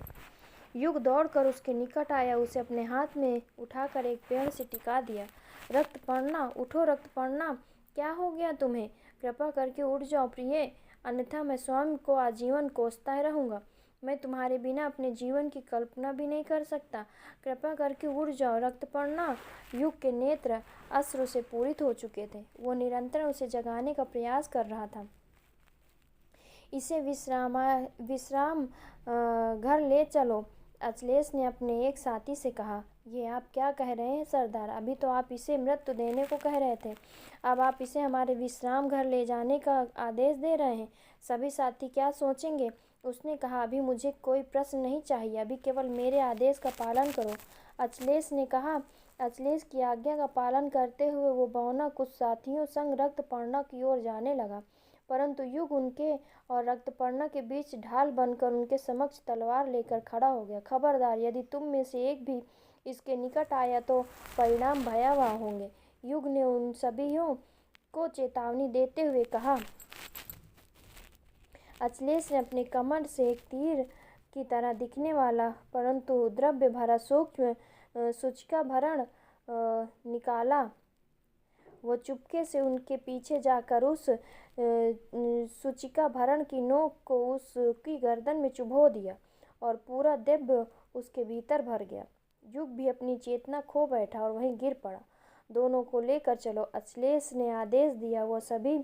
युग दौड़कर उसके निकट आया, उसे अपने हाथ में उठाकर एक पेड़ से टिका दिया। रक्तपर्णा, उठो रक्तपर्णा, क्या हो गया तुम्हें? कृपा करके उठ जाओ प्रिय, अन्यथा मैं स्वयं को आजीवन कोसता रहूँगा। मैं तुम्हारे बिना अपने जीवन की कल्पना भी नहीं कर सकता। कृपा करके उठ जाओ रक्तपर्णा। युग के नेत्र अश्रु से पूरित हो चुके थे। वो निरंतर उसे जगाने का प्रयास कर रहा था। इसे विश्राम घर ले चलो, अचलेश ने अपने एक साथी से कहा। ये आप क्या कह रहे हैं सरदार? अभी तो आप इसे मृत्यु देने को कह रहे थे, अब आप इसे हमारे विश्राम घर ले जाने का आदेश दे रहे हैं। सभी साथी क्या सोचेंगे? उसने कहा, अभी मुझे कोई प्रश्न नहीं चाहिए, अभी केवल मेरे आदेश का पालन करो। अचलेश ने कहा, अचलेश की आज्ञा का पालन करते हुए वो बौना कुछ साथियों संग रक्तपर्णा की ओर जाने लगा, परंतु युग उनके और रक्तपर्णा के बीच ढाल बनकर उनके समक्ष तलवार लेकर खड़ा हो गया। खबरदार, यदि तुम में से एक भी इसके निकट आया तो परिणाम भयावह होंगे। युग ने उन सभीयों को चेतावनी देते हुए कहा। अचलेश ने अपने कमर से एक तीर की तरह दिखने वाला परंतु द्रव्य भरा सूक्ष्म सूचिकाभरण निकाला। वो चुपके से उनके पीछे जाकर उस सूचिकाभरण की नोक को उसकी गर्दन में चुभो दिया और पूरा दिव्य उसके भीतर भर गया। युग भी अपनी चेतना खो बैठा और वहीं गिर पड़ा। दोनों को लेकर चलो, अचलेश ने आदेश दिया। वह सभी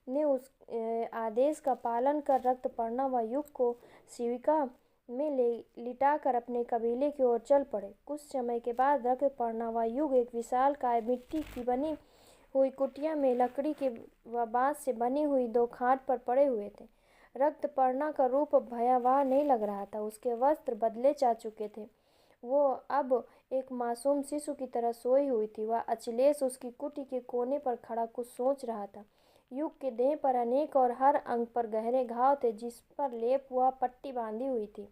ने उस आदेश का पालन कर रक्तपर्णा व युग को शिविका में लिटाकर अपने कबीले की ओर चल पड़े। कुछ समय के बाद रक्तपर्णा व युग एक विशालकाय मिट्टी की बनी हुई कुटिया में लकड़ी के व बांस से बनी हुई दो खाट पर पड़े हुए थे। रक्तपर्णा का रूप भयावह नहीं लग रहा था। उसके वस्त्र बदले जा चुके थे। वो अब एक मासूम शिशु की तरह सोई हुई थी। वह अचलेश उसकी कुटी के कोने पर खड़ा कुछ सोच रहा था। युग के देह पर अनेक और हर अंग पर गहरे घाव थे जिस पर लेप व पट्टी बांधी हुई थी।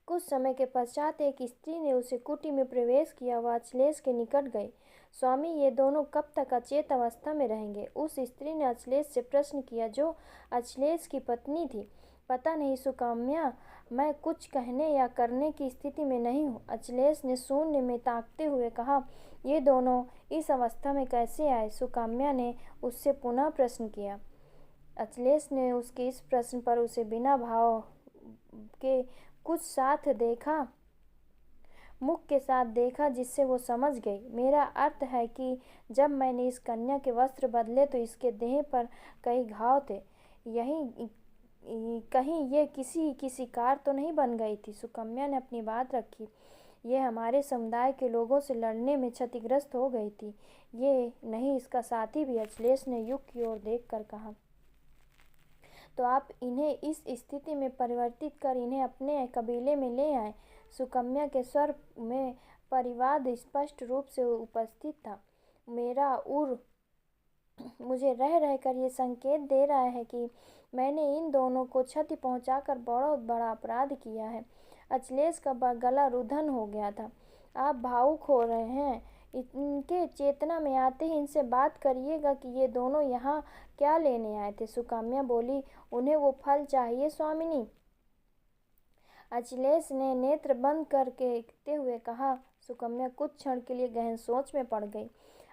कुछ समय के पश्चात एक स्त्री ने उसे कुटी में प्रवेश किया। वह अचलेश के निकट गई। स्वामी, ये दोनों कब तक अचेत अवस्था में रहेंगे? उस स्त्री ने अचलेश से प्रश्न किया, जो अचलेश की पत्नी थी। पता नहीं सुकाम्या, मैं कुछ कहने या करने की स्थिति में नहीं हूँ, अचलेश ने शून्य में ताकते हुए कहा। ये दोनों इस अवस्था में कैसे आए? सुकाम्या ने उससे पुनः प्रश्न किया। अचलेश ने उसके इस प्रश्न पर उसे बिना भाव के कुछ मुख के साथ देखा, जिससे वो समझ गई। मेरा अर्थ है कि जब मैंने इस कन्या के वस्त्र बदले तो इसके देह पर कई घाव थे। कहीं ये किसी की शिकार तो नहीं बन गई थी? सुकन्या ने अपनी बात रखी। ये हमारे समुदाय के लोगों से लड़ने में क्षतिग्रस्त हो गई थी। ये नहीं, इसका साथी भी, अचलेश ने युग की ओर देखकर कहा। तो आप इन्हें इस स्थिति में परिवर्तित कर इन्हें अपने कबीले में ले आए। सुकन्या के स्वर में परिवाद स्पष्ट रूप से उपस्थित था। मेरा उर मुझे रह रहकर ये संकेत दे रहा है कि मैंने इन दोनों को क्षति पहुंचाकर बहुत बड़ा अपराध किया है। अचलेश का गला रुधन हो गया था। आप भावुक हो रहे हैं। इनके चेतना में आते ही इनसे बात करिएगा कि ये दोनों यहाँ क्या लेने आए थे। सुकन्या बोली, उन्हें वो फल चाहिए स्वामिनी। अचलेश ने नेत्र बंद करते हुए कहा। सुकन्या कुछ क्षण के लिए गहन सोच में पड़ गई।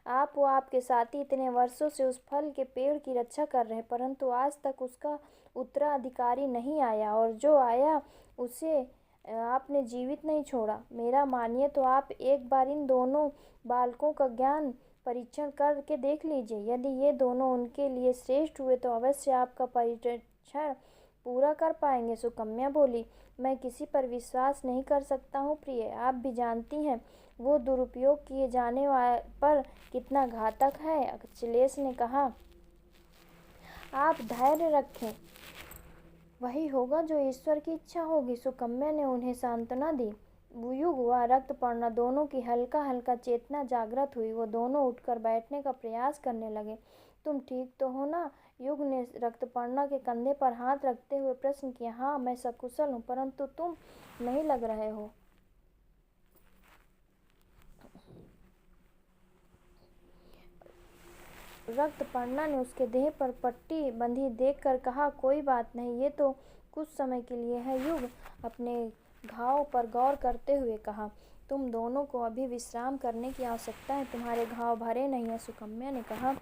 आप व आपके साथी इतने वर्षों से उस फल के पेड़ की रक्षा कर रहे हैं, परंतु आज तक उसका उत्तराधिकारी नहीं आया, और जो आया उसे आपने जीवित नहीं छोड़ा। मेरा मानिए तो आप एक बार इन दोनों बालकों का ज्ञान परीक्षण करके देख लीजिए। यदि ये दोनों उनके लिए श्रेष्ठ हुए तो अवश्य आपका परीक्षण पूरा कर पाएंगे। सुकन्या बोली, मैं किसी पर विश्वास नहीं कर सकता हूँ प्रिय, आप भी जानती हैं वो दुरुपयोग किए जाने पर कितना घातक है। अचलेश ने कहा, आप धैर्य रखें, वही होगा जो ईश्वर की इच्छा होगी। सुकन्या ने उन्हें सांत्वना दी। युग व रक्तपर्णा दोनों की हल्का हल्का चेतना जागृत हुई। वो दोनों उठकर बैठने का प्रयास करने लगे। तुम ठीक तो हो ना? युग ने रक्तपर्णा के कंधे पर हाथ रखते हुए प्रश्न किया। हाँ, मैं सकुशल हूँ, परंतु तुम नहीं लग रहे हो। रक्तपर्णा ने उसके देह पर पट्टी बंधी देखकर कहा, कोई बात नहीं, ये तो कुछ समय के लिए है। युग अपने घाव पर गौर करते हुए कहा, तुम दोनों को अभी विश्राम करने की आवश्यकता है, तुम्हारे घाव भरे नहीं हैं। सुकन्या ने कहा।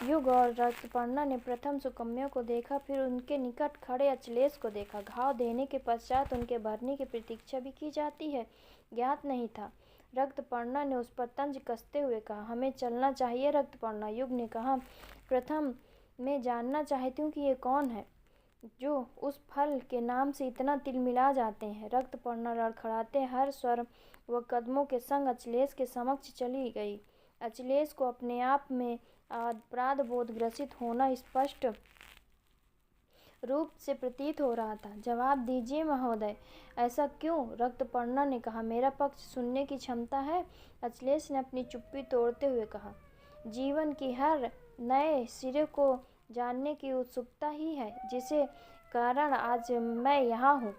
युग और रक्तपर्णा ने प्रथम सुकन्या को देखा, फिर उनके निकट खड़े अचलेश को देखा। घाव देने के पश्चात उनके भरने की प्रतीक्षा भी की जाती है, ज्ञात नहीं था। रक्तपर्णा ने उस पर तंज कसते हुए कहा, हमें चलना चाहिए रक्तपर्णा। युग ने कहा, प्रथम मैं जानना चाहती हूँ कि ये कौन है जो उस फल के नाम से इतना तिलमिला जाते हैं। रक्तपर्णा लड़खड़ाते हर स्वर व कदमों के संग अचलेश के समक्ष चली गई। अचलेश को अपने आप में अपराध बोध ग्रसित होना स्पष्ट रूप से प्रतीत हो रहा था। जवाब दीजिए महोदय, ऐसा क्यों? रक्तपर्णा ने कहा। मेरा पक्ष सुनने की क्षमता है? अचलेश ने अपनी चुप्पी तोड़ते हुए कहा। जीवन की हर नए सिरे को जानने की उत्सुकता ही है जिसे कारण आज मैं यहाँ हूँ।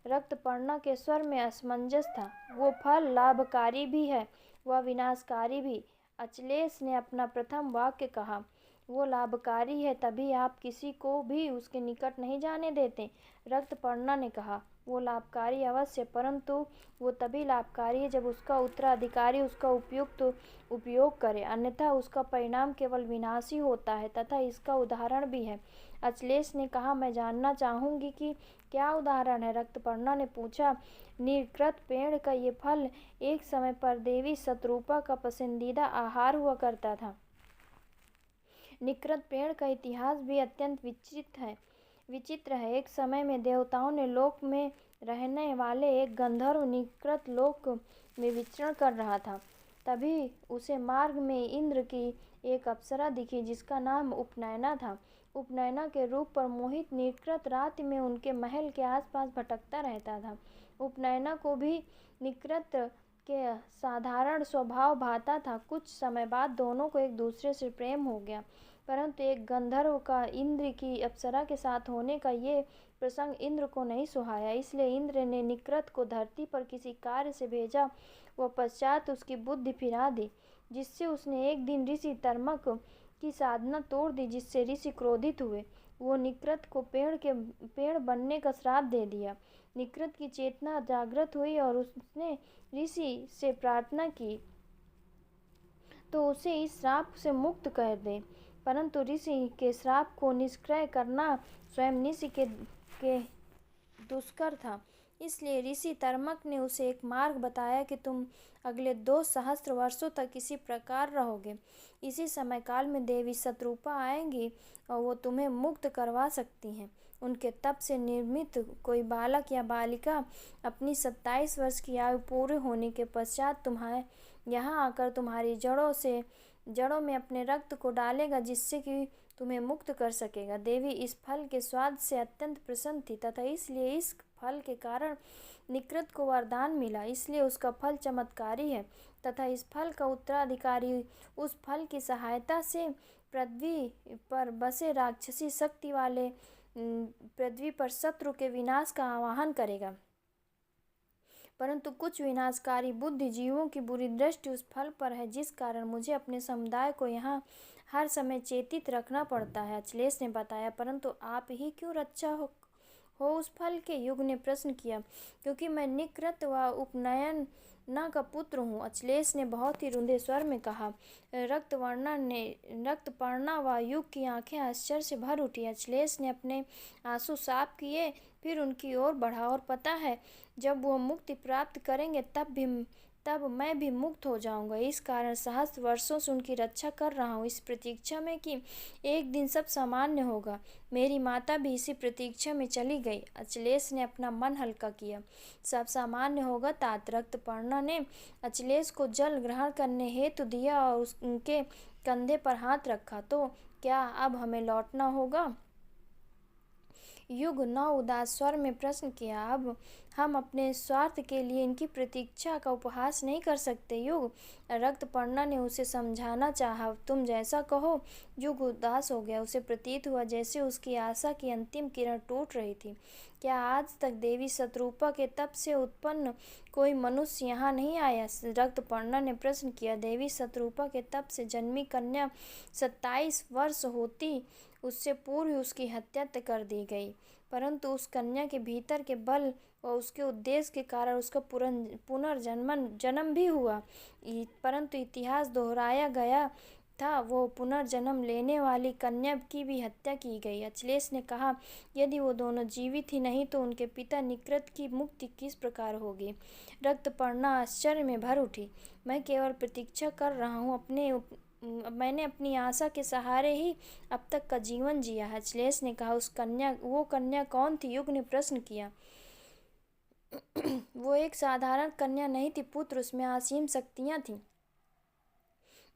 रक्तपर्णा के स्वर में असमंजस था। वो फल लाभकारी भी है, वह विनाशकारी भी। अचलेश ने अपना प्रथम वाक्य कहा। वो लाभकारी है तभी आप किसी को भी उसके निकट नहीं जाने देते। रक्तपर्णा ने कहा। वो लाभकारी अवश्य, परंतु वो तभी लाभकारी है जब उसका उत्तराधिकारी उसका उपयुक्त उपयोग करे, अन्यथा उसका परिणाम केवल विनाशी होता है तथा इसका उदाहरण भी है। अचलेश ने कहा। मैं जानना चाहूँगी कि क्या उदाहरण है? रक्तपर्णा ने पूछा। निकृत पेड़ का ये फल एक समय पर देवी शतरूपा का पसंदीदा आहार हुआ करता था। निकृत पेड़ का इतिहास भी अत्यंत विचित्र है। एक समय में देवताओं ने लोक में रहने वाले एक गंधर्व निकृत लोक में विचरण कर रहा था। तभी उसे मार्ग में इंद्र की एक अप्सरा दिखी जिसका नाम उपनयना था। उपनयना के रूप पर मोहित निकृत रात में उनके महल के आसपास भटकता रहता था। उपनयना को भी निकृत के साधारण स्वभाव भाता था। कुछ समय बाद दोनों को एक दूसरे से प्रेम हो गया, परंतु एक गंधर्व का इंद्र की अप्सरा के साथ होने का ये प्रसंग इंद्र को नहीं सुहाया। इसलिए इंद्र ने निकृत को धरती पर किसी कार्य से भेजा। वह पश्चात उसकी बुद्धि फिरा दी, जिससे उसने एक दिन ऋषि तर्मक की साधना तोड़ दी, जिससे ऋषि क्रोधित हुए। वो निकृत को पेड़ बनने का श्राप दे दिया। निकृत की चेतना जागृत हुई और उसने ऋषि से प्रार्थना की तो उसे इस श्राप से मुक्त कर दे, परंतु ऋषि के श्राप को निष्क्रिय करना स्वयं ऋषि के दुष्कर था। इसलिए ऋषि तर्मक ने उसे एक मार्ग बताया कि तुम अगले 2 सहस्त्र वर्षों तक इसी प्रकार रहोगे। इसी समय काल में देवी शतरूपा आएंगी और वो तुम्हें मुक्त करवा सकती हैं। उनके तप से निर्मित कोई बालक या बालिका अपनी 27 वर्ष की आयु पूरे होने के पश्चात तुम्हारे यहाँ आकर तुम्हारी जड़ों में अपने रक्त को डालेगा, जिससे कि तुम्हें मुक्त कर सकेगा। देवी इस फल के स्वाद से अत्यंत प्रसन्न थी तथा इसलिए इस फल के कारण निकृत को वरदान मिला। इसलिए उसका फल चमत्कारी है तथा इस फल का उत्तराधिकारी उस फल की सहायता से पृथ्वी पर बसे राक्षसी शक्ति वाले पृथ्वी पर शत्रु के विनाश का आवाहन करेगा। परंतु कुछ विनाशकारी बुद्धि जीवों की बुरी दृष्टि उस फल पर है, जिस कारण मुझे अपने समुदाय को यहाँ हर समय चेतित रखना पड़ता है। अचलेश ने बताया। परंतु आप ही क्यों रक्षा हो उस फल के? युग ने प्रश्न किया। क्योंकि मैं निकृत व उपनयना का पुत्र हूँ, अचलेश ने बहुत ही रुंधे स्वर में कहा। रक्तपर्णा व युग की आंखें आश्चर्य से भर उठी। अचलेश ने अपने आंसू साफ किए, फिर उनकी ओर बढ़ा। और पता है, जब वो मुक्ति प्राप्त करेंगे तब मैं भी मुक्त हो जाऊंगा। इस कारण सहस्त्र वर्षों से उनकी रक्षा कर रहा हूँ, इस प्रतीक्षा में कि एक दिन सब सामान्य होगा। मेरी माता भी इसी प्रतीक्षा में चली गई। अचलेश ने अपना मन हल्का किया। सब सामान्य होगा तात? रक्तपर्णा ने अचलेश को जल ग्रहण करने हेतु दिया और उनके कंधे पर हाथ रखा। तो क्या अब हमें लौटना होगा? युग न उदास स्वर में प्रश्न किया। अब हम अपने स्वार्थ के लिए इनकी प्रतीक्षा का उपहास नहीं कर सकते युग। रक्तपर्णा ने उसे समझाना चाहा। तुम जैसा कहो। युग उदास हो गया। उसे प्रतीत हुआ जैसे उसकी आशा की अंतिम किरण टूट रही थी। क्या आज तक देवी शतरूपा के तप से उत्पन्न कोई मनुष्य यहाँ नहीं आया? रक्तपर्णा ने प्रश्न किया। देवी शतरूपा के तप से जन्मी कन्या 27 वर्ष होती उससे पूर्व उसकी हत्या कर दी गई, परंतु उस कन्या के भीतर के बल व उसके उद्देश्य के कारण उसका पुनर्जन्म भी हुआ, परंतु इतिहास दोहराया गया था। वो पुनर्जन्म लेने वाली कन्या की भी हत्या की गई। अचलेश ने कहा। यदि वो दोनों जीवित ही नहीं तो उनके पिता निकृत की मुक्ति किस प्रकार होगी? रक्तपर्णा आश्चर्य में भर उठी। मैं केवल प्रतीक्षा कर रहा हूँ। मैंने अपनी आशा के सहारे ही अब तक का जीवन जिया है। अचलेश ने कहा। वो कन्या कौन थी? युग ने प्रश्न किया। वो एक साधारण कन्या नहीं थी पुत्र, उसमें असीम शक्तियाँ थीं।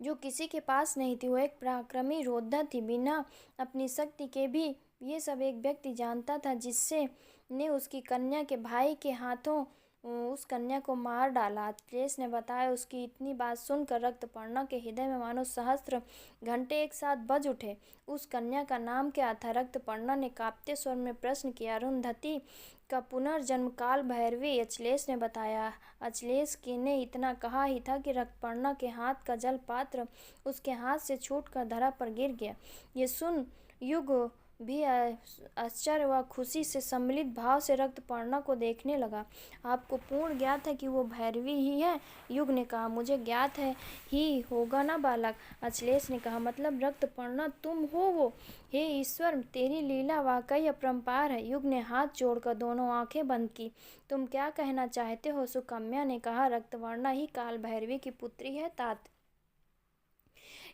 जो किसी के पास नहीं थी। वो एक पराक्रमी योद्धा थी, बिना अपनी शक्ति के भी। ये सब एक व्यक्ति जानता था, जिससे ने उसकी कन्या के भाई के हाथों उस कन्या को मार डाला। अखिलेश ने बताया। उसकी इतनी बात सुनकर रक्तपर्णा के हृदय में मानो सहस्त्र घंटे एक साथ बज उठे। उस कन्या का नाम क्या था? रक्तपर्णा ने कांपते स्वर में प्रश्न किया। अरुंधति का पुनर्जन्म काल भैरवी, अखिलेश ने बताया। अखिलेश की ने इतना कहा ही था कि रक्तपर्णा के हाथ का जल पात्र उसके हाथ से छूटकर धरा पर गिर गया। ये सुन युग भी आश्चर्य व खुशी से सम्मिलित भाव से रक्तपर्णा को देखने लगा। आपको पूर्ण ज्ञात है कि वो भैरवी ही है? युग ने कहा। मुझे ज्ञात है ही होगा ना बालक, अखिलेश ने कहा। मतलब रक्तपर्णा तुम हो वो? हे ईश्वर, तेरी लीला वाकई अपरंपार है। युग ने हाथ जोड़कर दोनों आंखें बंद की। तुम क्या कहना चाहते हो? सुकन्या ने कहा। रक्तवर्णा ही काल भैरवी की पुत्री है तात।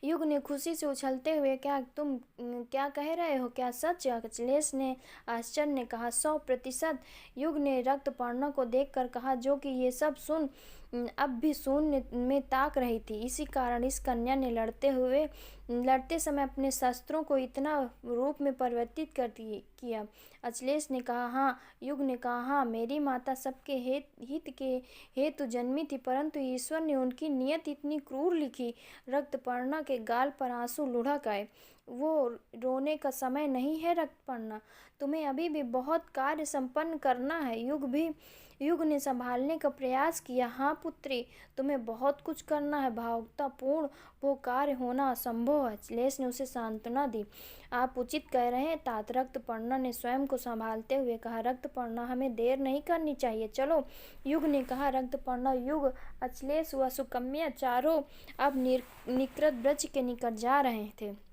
युग ने खुशी से उछलते हुए, क्या तुम क्या कह रहे हो? क्या सच? अखिलेश ने आश्चर्य ने कहा। 100%। युग ने रक्तपर्णा को देखकर कहा, जो कि ये सब सुन अब भी शून्य में ताक रही थी। इसी कारण इस कन्या ने लड़ते समय अपने शस्त्रों को इतना रूप में परिवर्तित किया। अखिलेश ने कहा। हाँ। युग ने कहा। हाँ, मेरी माता सबके हित के हेतु जन्मी थी, परंतु ईश्वर ने उनकी नियत इतनी क्रूर लिखी। रक्तपर्णा के गाल पर आंसू लुढ़क आए। वो रोने का समय नहीं है रक्तपर्णा, तुम्हें अभी भी बहुत कार्य संपन्न करना है। युग ने संभालने का प्रयास किया। हाँ पुत्री, तुम्हें बहुत कुछ करना है। भावुकतापूर्ण वो कार्य होना असंभव है। अखिलेश ने उसे सांत्वना दी। आप उचित कह रहे हैं तात, रक्तपर्णा ने स्वयं को संभालते हुए कहा। रक्तपर्णा, हमें देर नहीं करनी चाहिए, चलो, युग ने कहा। रक्तपर्णा, युग, अखिलेश व सुकन्या चारों अब निकृत वृक्ष के निकट जा रहे थे।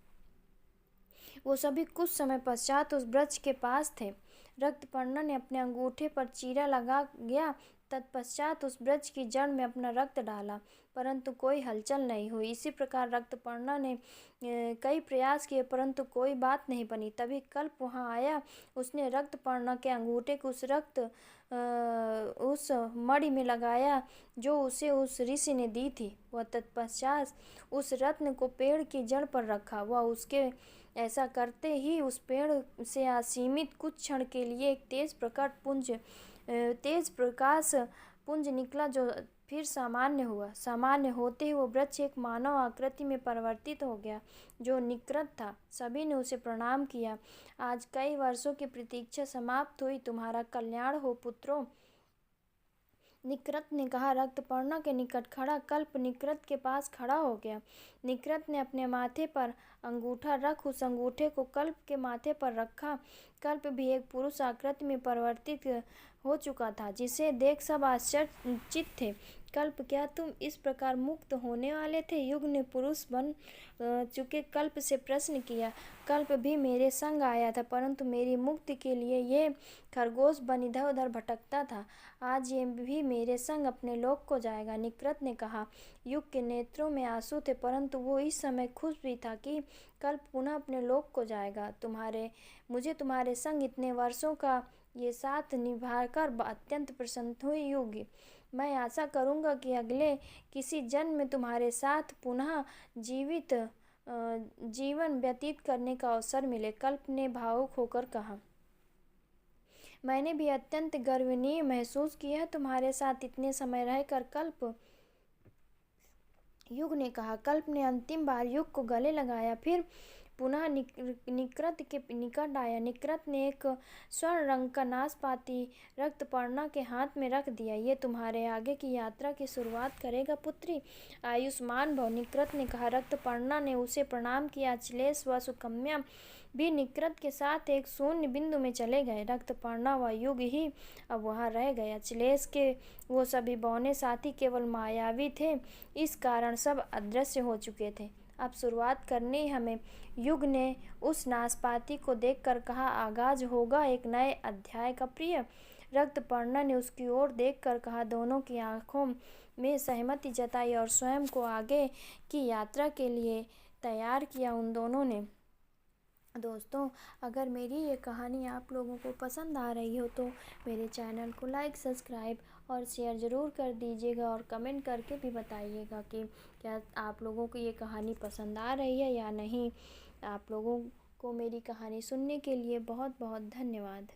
वो सभी कुछ समय पश्चात उस वृक्ष के पास थे। रक्तपर्णा ने अपने अंगूठे पर चीरा लगा गया। तत्पश्चात उस वृक्ष की जड़ में अपना रक्त डाला, परंतु कोई हलचल नहीं हुई। इसी प्रकार रक्तपर्णा ने कई प्रयास किए, परंतु कोई बात नहीं बनी। तभी कल्प वहाँ आया। उसने रक्तपर्णा के अंगूठे को उस मणि में लगाया जो उसे उस ऋषि ने दी थी। वह तत्पश्चात उस रत्न को पेड़ की जड़ पर रखा। वह उसके ऐसा करते ही उस पेड़ से असीमित कुछ क्षण के लिए एक तेज प्रकाश पुंज निकला, जो फिर सामान्य हुआ। सामान्य होते ही वो वृक्ष एक मानव आकृति में परिवर्तित हो गया, जो निकृत था। सभी ने उसे प्रणाम किया। आज कई वर्षों की प्रतीक्षा समाप्त हुई। तुम्हारा कल्याण हो पुत्रों, निकृत ने कहा। रक्तपर्णा के निकट खड़ा कल्प निकृत के पास खड़ा हो गया। निकृत ने अपने माथे पर अंगूठा रख उस अंगूठे को कल्प के माथे पर रखा। कल्प भी एक पुरुष आकृति में परिवर्तित हो चुका था, जिसे देख सब आश्चर्यचकित थे। कल्प, क्या तुम इस प्रकार मुक्त होने वाले थे? युग ने पुरुष बन चुके कल्प से प्रश्न किया। कल्प भी मेरे संग आया था, परंतु मेरी मुक्ति के लिए ये खरगोश बन इधर उधर भटकता था। आज ये भी मेरे संग अपने लोक को जाएगा, निकृत ने कहा। युग के नेत्रों में आंसू थे, परंतु वो इस समय खुश भी था कि कल्प पुनः अपने लोक को जाएगा। मुझे तुम्हारे संग इतने वर्षों का ये साथ निभाकर अत्यंत प्रसन्न हुई युग। मैं आशा करूँगा कि अगले किसी जन्म में तुम्हारे साथ पुनः जीवन व्यतीत करने का अवसर मिले, कल्प ने भावुक होकर कहा। मैंने भी अत्यंत गर्वनीय महसूस किया है तुम्हारे साथ इतने समय रहकर, कल्प, युग ने कहा। कल्प ने अंतिम बार युग को गले लगाया, फिर पुनः निकृत के निकट आया। निकृत ने एक स्वर्ण रंग का नाशपाती रक्तपर्णा के हाथ में रख दिया। ये तुम्हारे आगे की यात्रा की शुरुआत करेगा पुत्री, आयुष्मान भव, निकृत ने कहा। रक्तपर्णा ने उसे प्रणाम किया। अखिलेश व सुकन्या भी निकृत के साथ एक शून्य बिंदु में चले गए। रक्तपर्णा व युग ही अब वहाँ रह गए। अखिलेश के वो सभी बौने साथी केवल मायावी थे, इस कारण सब अदृश्य हो चुके थे। अब शुरुआत करनी हमें, युग ने उस नाशपाती को देखकर कहा। आगाज होगा एक नए अध्याय का प्रिय, रक्तपर्णा ने उसकी ओर देखकर कहा। दोनों की आंखों में सहमति जताई और स्वयं को आगे की यात्रा के लिए तैयार किया। उन दोनों ने दोस्तों, अगर मेरी ये कहानी आप लोगों को पसंद आ रही हो तो मेरे चैनल को लाइक, सब्सक्राइब और शेयर ज़रूर कर दीजिएगा और कमेंट करके भी बताइएगा कि क्या आप लोगों को ये कहानी पसंद आ रही है या नहीं। आप लोगों को मेरी कहानी सुनने के लिए बहुत बहुत धन्यवाद।